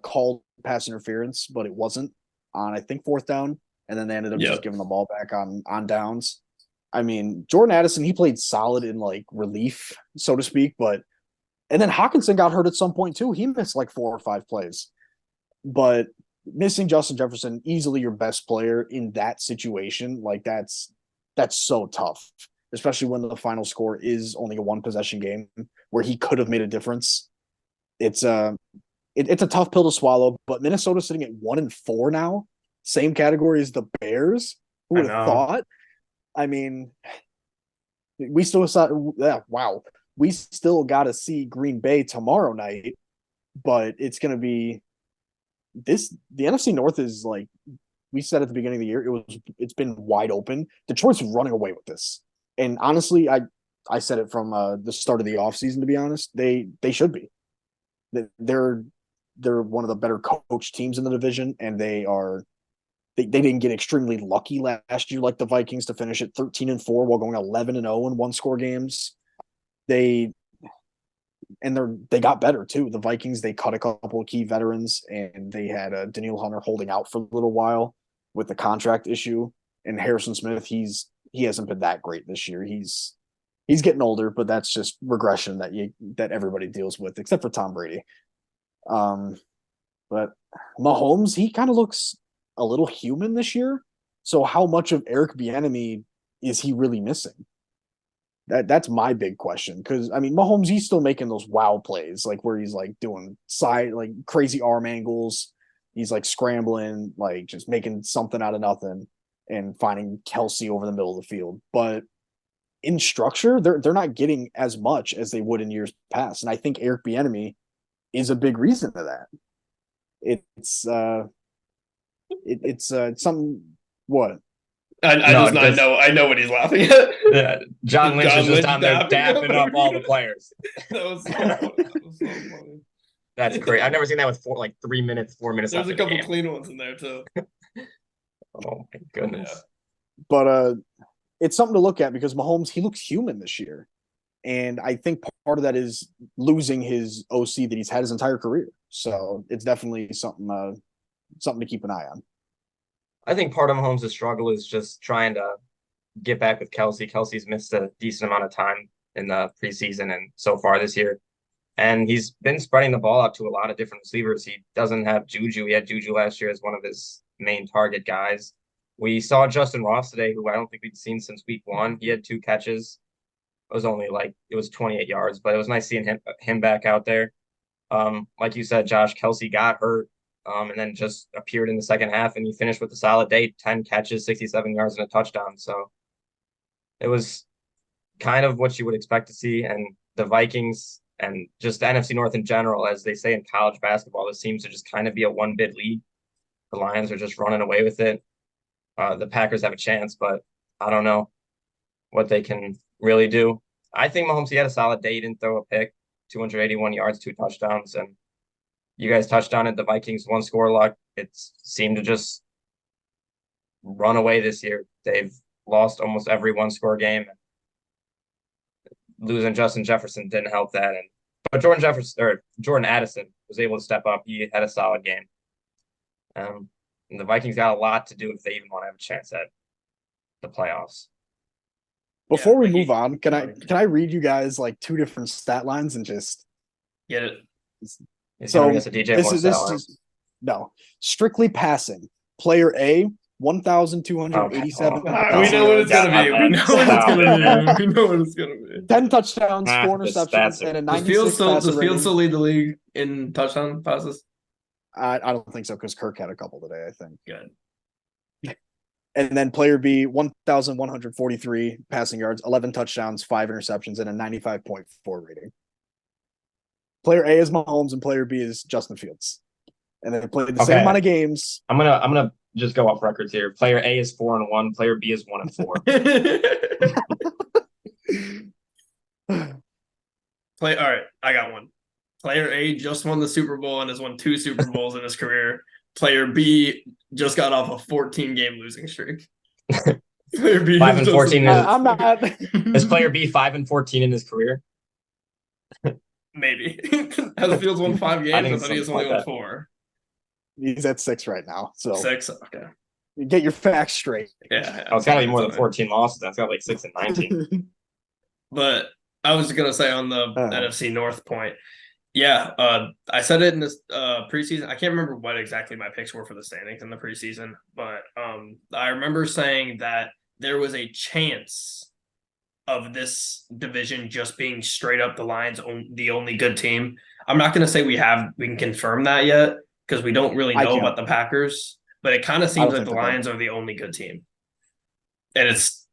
called pass interference, but it wasn't on I think 4th down, and then they ended up just giving the ball back on downs. I mean, Jordan Addison, he played solid in relief, so to speak, and then Hawkinson got hurt at some point too. He missed 4 or 5 plays, but missing Justin Jefferson, easily your best player in that situation, that's so tough, especially when the final score is only a 1 possession game where he could have made a difference. It's a tough pill to swallow, but Minnesota's sitting at 1-4 now, same category as the Bears. Who would have thought? I mean, we still saw. Wow, we still got to see Green Bay tomorrow night, but it's going to be the NFC North is like we said at the beginning of the year, it's been wide open. Detroit's running away with this. And honestly, I said it from the start of the offseason, to be honest. They should be. They're one of the better coached teams in the division, and they didn't get extremely lucky last year like the Vikings to finish at 13-4 while going 11-0 in one score games. They got better too. The Vikings, they cut a couple of key veterans, and they had Daniil Hunter holding out for a little while with the contract issue. And Harrison Smith, he hasn't been that great this year. He's getting older, but that's just regression that everybody deals with, except for Tom Brady. But Mahomes, he kind of looks a little human this year. So how much of Eric Bieniemy is he really missing? That's my big question. Because I mean, Mahomes, he's still making those wow plays, like where he's like doing side like crazy arm angles. He's like scrambling, like just making something out of nothing and finding Kelsey over the middle of the field. But in structure, they're not getting as much as they would in years past. And I think Eric Bieniemy is a big reason to that. It's something what I know what he's laughing at. Yeah, John Lynch is just down there dapping up all the players. That was so funny. That's great. I've never seen that with 4 minutes. There's a couple clean ones in there too. Oh my goodness. Yeah. But it's something to look at because Mahomes, he looks human this year. And I think part of that is losing his OC that he's had his entire career. So it's definitely something to keep an eye on. I think part of Mahomes' struggle is just trying to get back with Kelsey. Kelsey's missed a decent amount of time in the preseason and so far this year. And he's been spreading the ball out to a lot of different receivers. He doesn't have Juju. He had Juju last year as one of his main target guys. We saw Justin Ross today, who I don't think we'd seen since week 1. He had 2 catches. It was only it was 28 yards, but it was nice seeing him back out there. Like you said, Josh, Kelsey got hurt and then just appeared in the second half, and he finished with a solid day, 10 catches, 67 yards, and a touchdown. So it was kind of what you would expect to see. And the Vikings and just the NFC North in general, as they say in college basketball, this seems to just kind of be a one-bid league. The Lions are just running away with it. The Packers have a chance, but I don't know what they can really do. I think Mahomes, he had a solid day. He didn't throw a pick, 281 yards, 2 touchdowns. And you guys touched on it. The Vikings one score luck. It seemed to just run away this year. They've lost almost every one score game. Losing Justin Jefferson didn't help that. But Jordan Addison was able to step up. He had a solid game. And the Vikings got a lot to do if they even want to have a chance at the playoffs. Before we move on, can I read you guys like 2 different stat lines and just get it? So this is no strictly passing. Player A, 1,287. We know what it's gonna be. We know what it's gonna be. 10 touchdowns, 4 interceptions, and a 96 Does Fields still lead the league in touchdown passes? I don't think so because Kirk had a couple today, I think. Good. And then player B, 1,143 passing yards, 11 touchdowns, 5 interceptions, and a 95.4 rating. Player A is Mahomes, and player B is Justin Fields. And they played the same amount of games. I'm gonna just go off records here. Player A is 4-1. Player B is 1-4. All right, I got one. Player A just won the Super Bowl and has won 2 Super Bowls in his career. Player B just got off a 14-game losing streak. Player B 5-14. I'm not. Is player B 5-14 in his career? Maybe. Has Fields won 5 games? I thought he has only won 4. He's at 6 right now. So 6. Okay. Get your facts straight. Yeah. It's got to be more than 14 losses. That's got 6-19. But I was gonna say on the NFC North point. Yeah, I said it in this preseason. I can't remember what exactly my picks were for the standings in the preseason, but I remember saying that there was a chance of this division just being straight up the Lions, the only good team. I'm not going to say we can confirm that yet because we don't really know about the Packers, but it kind of seems like the Lions are the only good team, and it's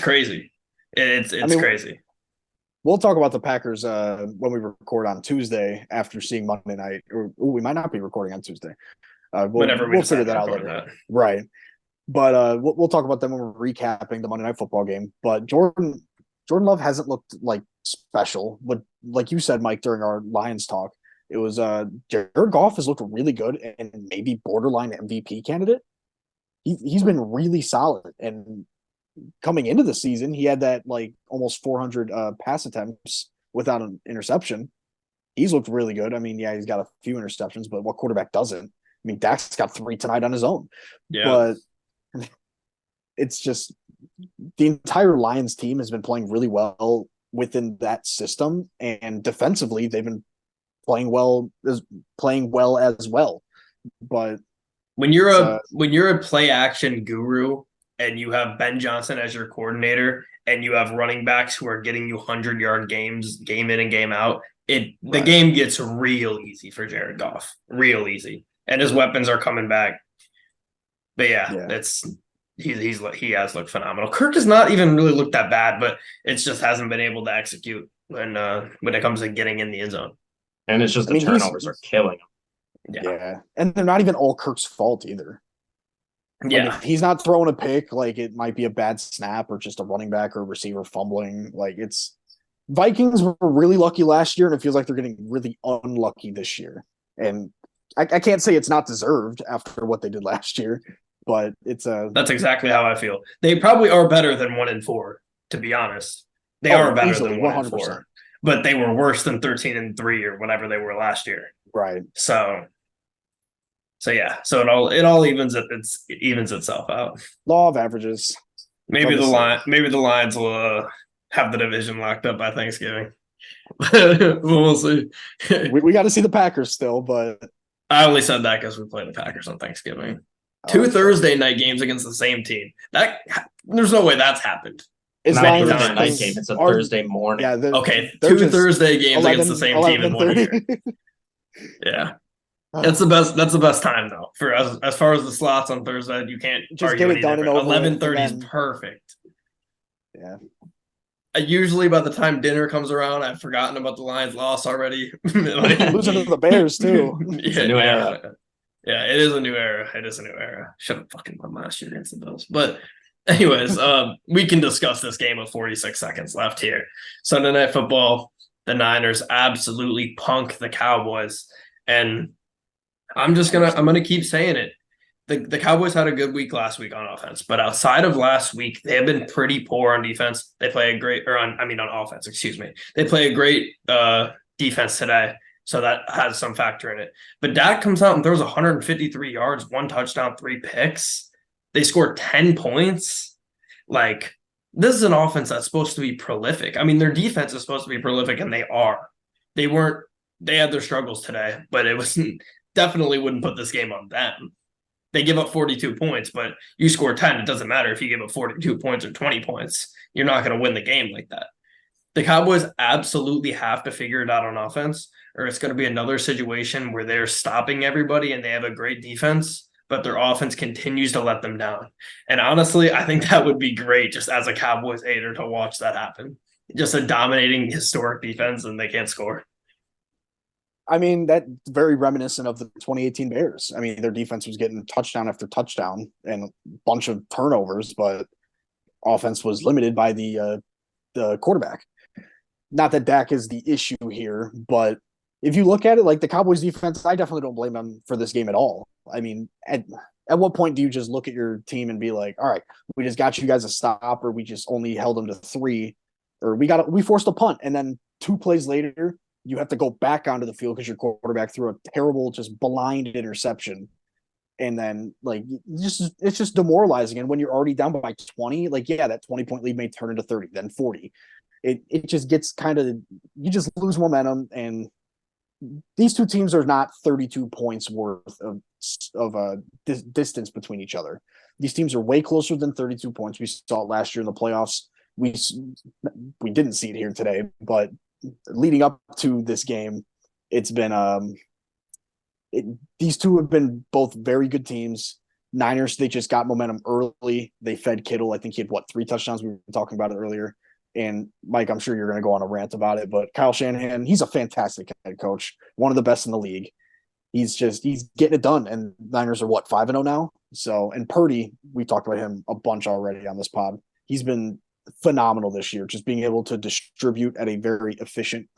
crazy. It's crazy. We'll talk about the Packers when we record on Tuesday after seeing Monday night, or we might not be recording on Tuesday. Whenever we We'll decide figure to that out record later. that. Right. But we'll talk about them when we're recapping the Monday Night Football game. But Jordan Love hasn't looked like special. But like you said, Mike, during our Lions talk, it was Jared Goff has looked really good and maybe borderline MVP candidate. He's been really solid. And coming into the season, he had that like almost 400 pass attempts without an interception. He's looked really good. I mean, yeah, he's got a few interceptions, but what quarterback doesn't? I mean, Dak's got 3 tonight on his own. Yeah. But it's just the entire Lions team has been playing really well within that system, and defensively they've been playing well as well. But when you're a play action guru and you have Ben Johnson as your coordinator and you have running backs who are getting you 100-yard games game in and game out, the game gets real easy for Jared Goff, real easy, and his weapons are coming back. But he has looked phenomenal. Kirk has not even really looked that bad, but it just hasn't been able to execute when it comes to getting in the end zone. And it's just the turnovers are killing him. Yeah, and they're not even all Kirk's fault either. Yeah, like if he's not throwing a pick, like it might be a bad snap or just a running back or receiver fumbling. Like it's Vikings were really lucky last year, and it feels like they're getting really unlucky this year. And I can't say it's not deserved after what they did last year, but that's exactly how I feel. They probably are better than 1-4, to be honest. They are better than 1-4, but they were worse than 13-3 or whatever they were last year. Right. So yeah. So it all evens itself out. Law of averages. Maybe the Lions will have the division locked up by Thanksgiving. We'll see. we got to see the Packers still, but I only said that because we play the Packers on Thanksgiving. 2 Thursday night games against the same team. There's no way that's happened. It's not a Thursday night game. It's a Thursday morning. Yeah, okay, 2 Thursday games against the same team in 1 year. Yeah. That's the best time though. For as far as the slots on Thursday, you can't just get it done and over. 11:30 is perfect. Yeah. Usually by the time dinner comes around, I've forgotten about the Lions loss already. Losing to the Bears too. It's a new era. Yeah, it is a new era. Should have fucking won last year against the Bills. But anyways, we can discuss this game with 46 seconds left here. Sunday Night Football, the Niners absolutely punk the Cowboys. And I'm gonna keep saying it. The Cowboys had a good week last week on offense, but outside of last week, they have been pretty poor on defense. They play on offense, excuse me. They play a great defense today, so that has some factor in it. But Dak comes out and throws 153 yards, 1 touchdown, 3 picks. They scored 10 points. Like, this is an offense that's supposed to be prolific. I mean, their defense is supposed to be prolific, and they are. They had their struggles today, but it was definitely wouldn't put this game on them. They give up 42 points, but you score 10. It doesn't matter if you give up 42 points or 20 points. You're not going to win the game like that. The Cowboys absolutely have to figure it out on offense, or it's going to be another situation where they're stopping everybody and they have a great defense, but their offense continues to let them down. And honestly, I think that would be great just as a Cowboys hater to watch that happen. Just a dominating historic defense and they can't score. I mean, that's very reminiscent of the 2018 Bears. I mean, their defense was getting touchdown after touchdown and a bunch of turnovers, but offense was limited by the quarterback. Not that Dak is the issue here, but if you look at it, like the Cowboys defense, I definitely don't blame them for this game at all. I mean, at what point do you just look at your team and be like, all right, we just got you guys a stop, or we just only held them to 3, or we forced a punt, and then 2 plays later, you have to go back onto the field because your quarterback threw a terrible, just blind interception. And then, like, it's just demoralizing. And when you're already down by 20, like, yeah, that 20-point lead may turn into 30, then 40. It just gets you just lose momentum. And these two teams are not 32 points worth of distance between each other. These teams are way closer than 32 points. We saw it last year in the playoffs. We didn't see it here today, but leading up to this game, it's been these two have been both very good teams. Niners, they just got momentum early. They fed Kittle. I think he had 3 touchdowns. We were talking about it earlier. And Mike, I'm sure you're going to go on a rant about it, but Kyle Shanahan, he's a fantastic head coach, one of the best in the league. he's getting it done. And Niners are what, 5-0 now? So, and Purdy, we talked about him a bunch already on this pod. He's been phenomenal this year, just being able to distribute at a very efficient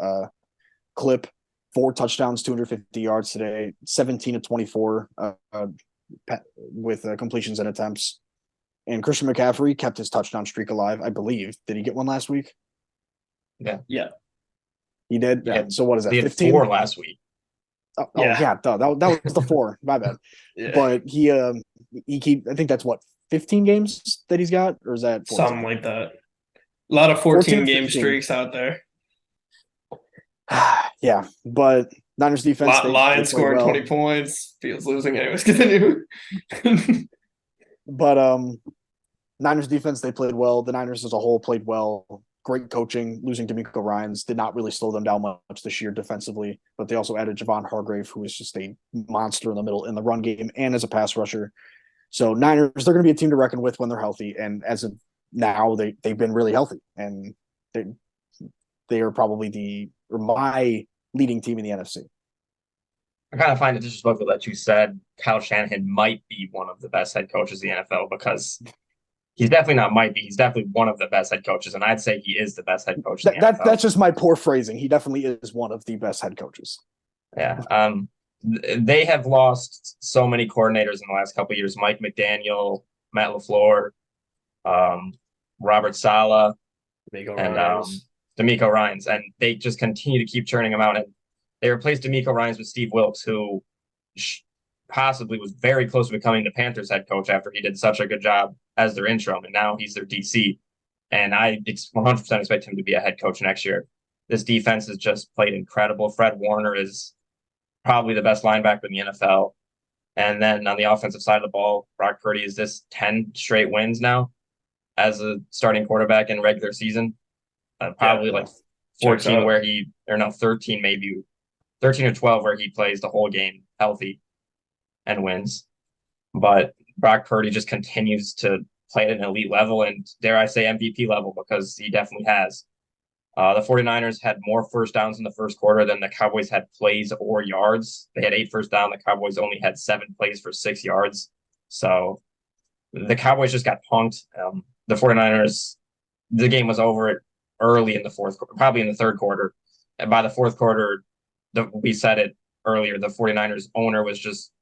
clip. 4 touchdowns, 250 yards today, 17 to 24 with completions and attempts. And Christian McCaffrey kept his touchdown streak alive, I believe. Did he get one last week? Yeah. He did? Yeah. So what is that, He had 15? 4 last week. That was the 4. My bad. Yeah. But he I think that's what, 15 games that he's got, or is that 14? Something like that. A lot of 14 game streaks out there. Yeah, but Niners defense. Lions scoring 20 points. Fields losing anyways. Continue. But Niners defense, they played well. The Niners as a whole played well. Great coaching. Losing D'Amico Ryans did not really slow them down much this year defensively, but they also added Javon Hargrave, who is just a monster in the middle in the run game and as a pass rusher. So Niners, they're going to be a team to reckon with when they're healthy. And as of now, they've been really healthy, and they are probably my leading team in the NFC. I kind of find it disrespectful that you said Kyle Shanahan might be one of the best head coaches in the NFL, because he's definitely not might be. He's definitely one of the best head coaches, and I'd say he is the best head coach in the NFL. That's just my poor phrasing. He definitely is one of the best head coaches. Yeah. They have lost so many coordinators in the last couple of years: Mike McDaniel, Matt LaFleur, Robert Saleh, and D'Amico Ryans, and they just continue to keep churning them out. And they replaced D'Amico Ryans with Steve Wilkes, who possibly was very close to becoming the Panthers head coach after he did such a good job as their interim, and now he's their DC. And I 100% expect him to be a head coach next year. This defense has just played incredible. Fred Warner is probably the best linebacker in the NFL. And then on the offensive side of the ball, Brock Purdy is this 10 straight wins now as a starting quarterback in regular season. Probably like 14 where 13 maybe, 13 or 12 where he plays the whole game healthy and wins. But Brock Purdy just continues to play at an elite level, and dare I say MVP level, because he definitely has. The 49ers had more first downs in the first quarter than the Cowboys had plays or yards. They had 8 first down. The Cowboys only had 7 plays for 6 yards. So the Cowboys just got punked. The 49ers, the game was over early in the fourth quarter, probably in the third quarter. And by the fourth quarter, we said it earlier, the 49ers owner was just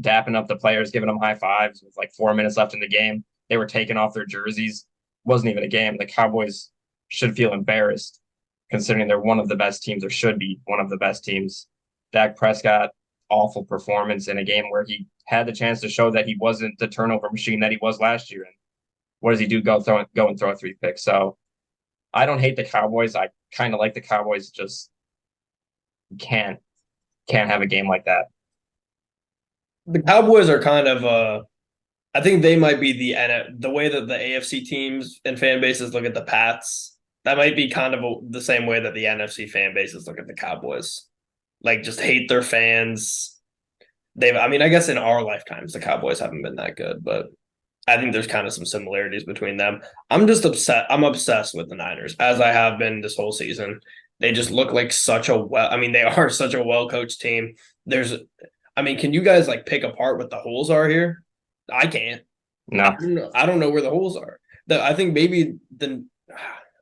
dapping up the players, giving them high fives with like 4 minutes left in the game. They were taking off their jerseys. It wasn't even a game. The Cowboys should feel embarrassed, considering they're one of the best teams, or should be one of the best teams. Dak Prescott, awful performance in a game where he had the chance to show that he wasn't the turnover machine that he was last year. And what does he do? Go and throw 3 picks. So I don't hate the Cowboys. I kind of like the Cowboys. Just can't have a game like that. The Cowboys are kind of I think they might be the way that the AFC teams and fan bases look at the Pats. That might be kind of the same way that the NFC fan bases look at the Cowboys. Like, just hate their fans. I guess in our lifetimes, the Cowboys haven't been that good, but I think there's kind of some similarities between them. I'm just upset. I'm obsessed with the Niners, as I have been this whole season. They just look like they are such a well-coached team. Can you guys like pick apart what the holes are here? I can't. No. I don't know where the holes are. I think maybe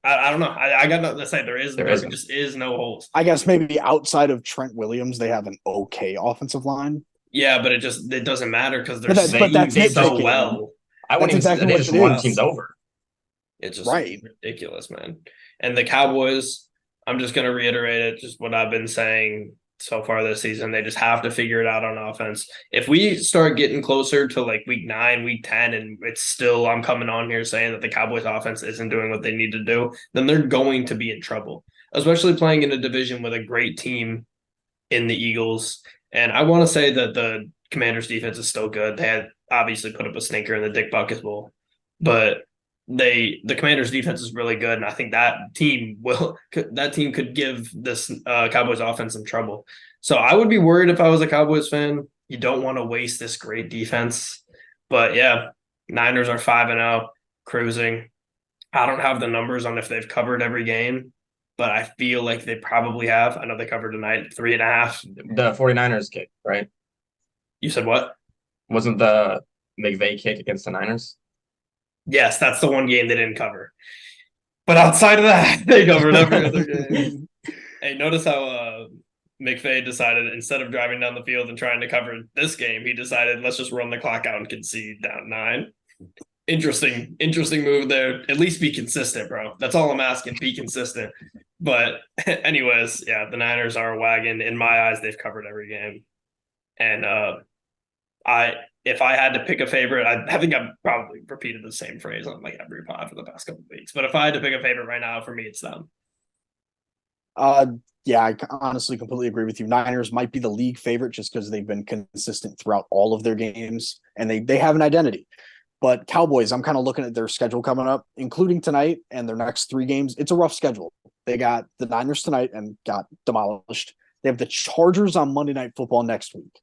I don't know. I got nothing to say. There just is no holes. I guess maybe outside of Trent Williams, they have an okay offensive line. Yeah, but it doesn't matter because they're so well. I wouldn't even say they just won teams over. It's just ridiculous, man. And the Cowboys, I'm just going to reiterate it, just what I've been saying so far this season. They just have to figure it out on offense. If we start getting closer to like week 9, week 10, and it's still, I'm coming on here saying that the Cowboys offense isn't doing what they need to do, then they're going to be in trouble, especially playing in a division with a great team in the Eagles. And I want to say that the Commanders defense is still good. They had obviously put up a stinker in the Dick Bucket Bowl, but the Commanders defense is really good, and I think that team could give this Cowboys offense some trouble. So I would be worried if I was a Cowboys fan. You don't want to waste this great defense, but yeah, Niners are 5-0, cruising. I don't have the numbers on if they've covered every game, but I feel like they probably have. I know they covered tonight 3.5. The 49ers kick, right? You said what? Wasn't the McVay kick against the Niners? Yes, that's the one game they didn't cover. But outside of that, they covered every other game. Hey, notice how McVay decided instead of driving down the field and trying to cover this game, he decided let's just run the clock out and concede down 9. Interesting move there. At least be consistent, bro. That's all I'm asking. Be consistent. But anyways, yeah, the Niners are a wagon. In my eyes, they've covered every game. And if I had to pick a favorite, I think I've probably repeated the same phrase on like every pod for the past couple of weeks. But if I had to pick a favorite right now, for me, it's them. Yeah, I honestly completely agree with you. Niners might be the league favorite just because they've been consistent throughout all of their games and they have an identity. But Cowboys, I'm kind of looking at their schedule coming up, including tonight and their next 3 games. It's a rough schedule. They got the Niners tonight and got demolished. They have the Chargers on Monday Night Football next week,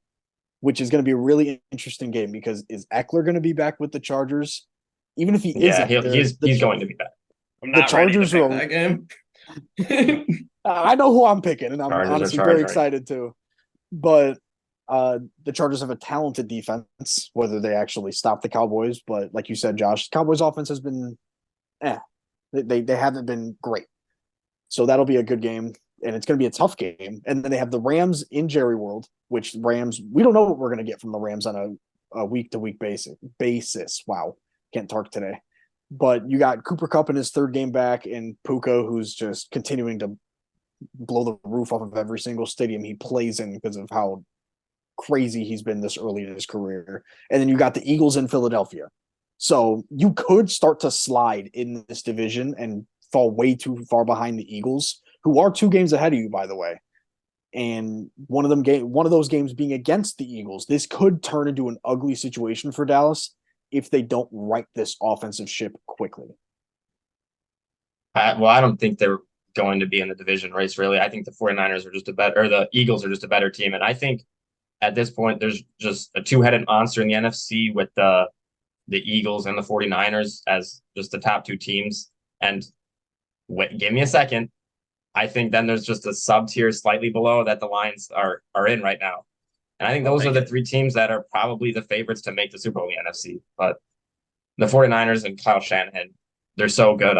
which is going to be a really interesting game because is Eckler going to be back with the Chargers? Even if he Yeah, isn't, he's going to be back. I'm not ready to pick that game. I know who I'm picking, and I'm Chargers honestly very excited too. But the Chargers have a talented defense, whether they actually stop the Cowboys. But like you said, Josh, Cowboys offense has been, they haven't been great. So that'll be a good game, and it's going to be a tough game. And then they have the Rams in Jerry World, which Rams we don't know what we're going to get from the Rams on a week to week basis. Wow, can't talk today. But you got Cooper Kupp in his 3rd game back, and Puka, who's just continuing to blow the roof off of every single stadium he plays in because of how crazy he's been this early in his career. And then you got the Eagles in Philadelphia. So you could start to slide in this division and fall way too far behind the Eagles, who are 2 games ahead of you, by the way. And one of those games being against the Eagles, this could turn into an ugly situation for Dallas if they don't right this offensive ship quickly. Well, I don't think they're going to be in the division race, really. I think the 49ers are just the Eagles are just a better team. And I think at this point, there's just a 2-headed monster in the NFC with the Eagles and the 49ers as just the top 2 teams. And give me a second. I think then there's just a sub tier slightly below that the Lions are in right now. And I think those are the 3 teams that are probably the favorites to make the Super Bowl in the NFC. But the 49ers and Kyle Shanahan, they're so good.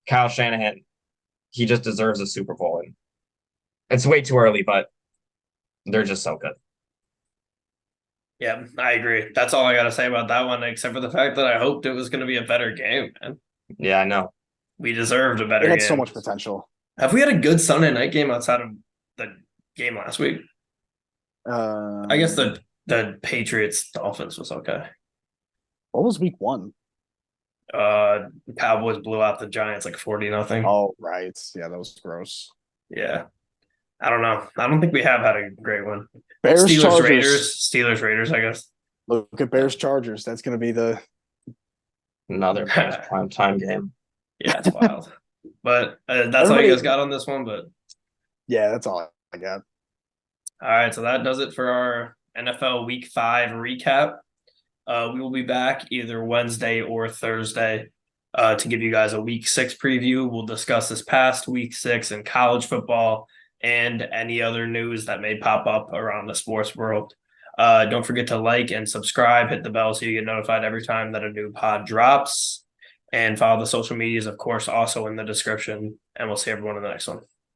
Kyle Shanahan, he just deserves a Super Bowl. And it's way too early, but they're just so good. Yeah, I agree. That's all I got to say about that one, except for the fact that I hoped it was going to be a better game, man. Yeah, I know. We deserved a better game. It had so much potential. Have we had a good Sunday night game outside of the game last week? I guess the Patriots Dolphins was okay. What was week 1? Cowboys blew out the Giants like 40-0. Oh, right. Yeah, that was gross. Yeah. I don't know. I don't think we have had a great one. Bears Steelers Raiders, I guess. Look at Bears Chargers. That's going to be another prime time game. Yeah, it's wild. But that's all you guys got on this one. But yeah, that's all I got. All right, so that does it for our NFL Week 5 recap. We will be back either Wednesday or Thursday to give you guys a Week 6 preview. We'll discuss this past Week 6 in college football and any other news that may pop up around the sports world. Don't forget to like and subscribe, hit the bell so you get notified every time that a new pod drops. And follow the social medias, of course, also in the description. And we'll see everyone in the next one.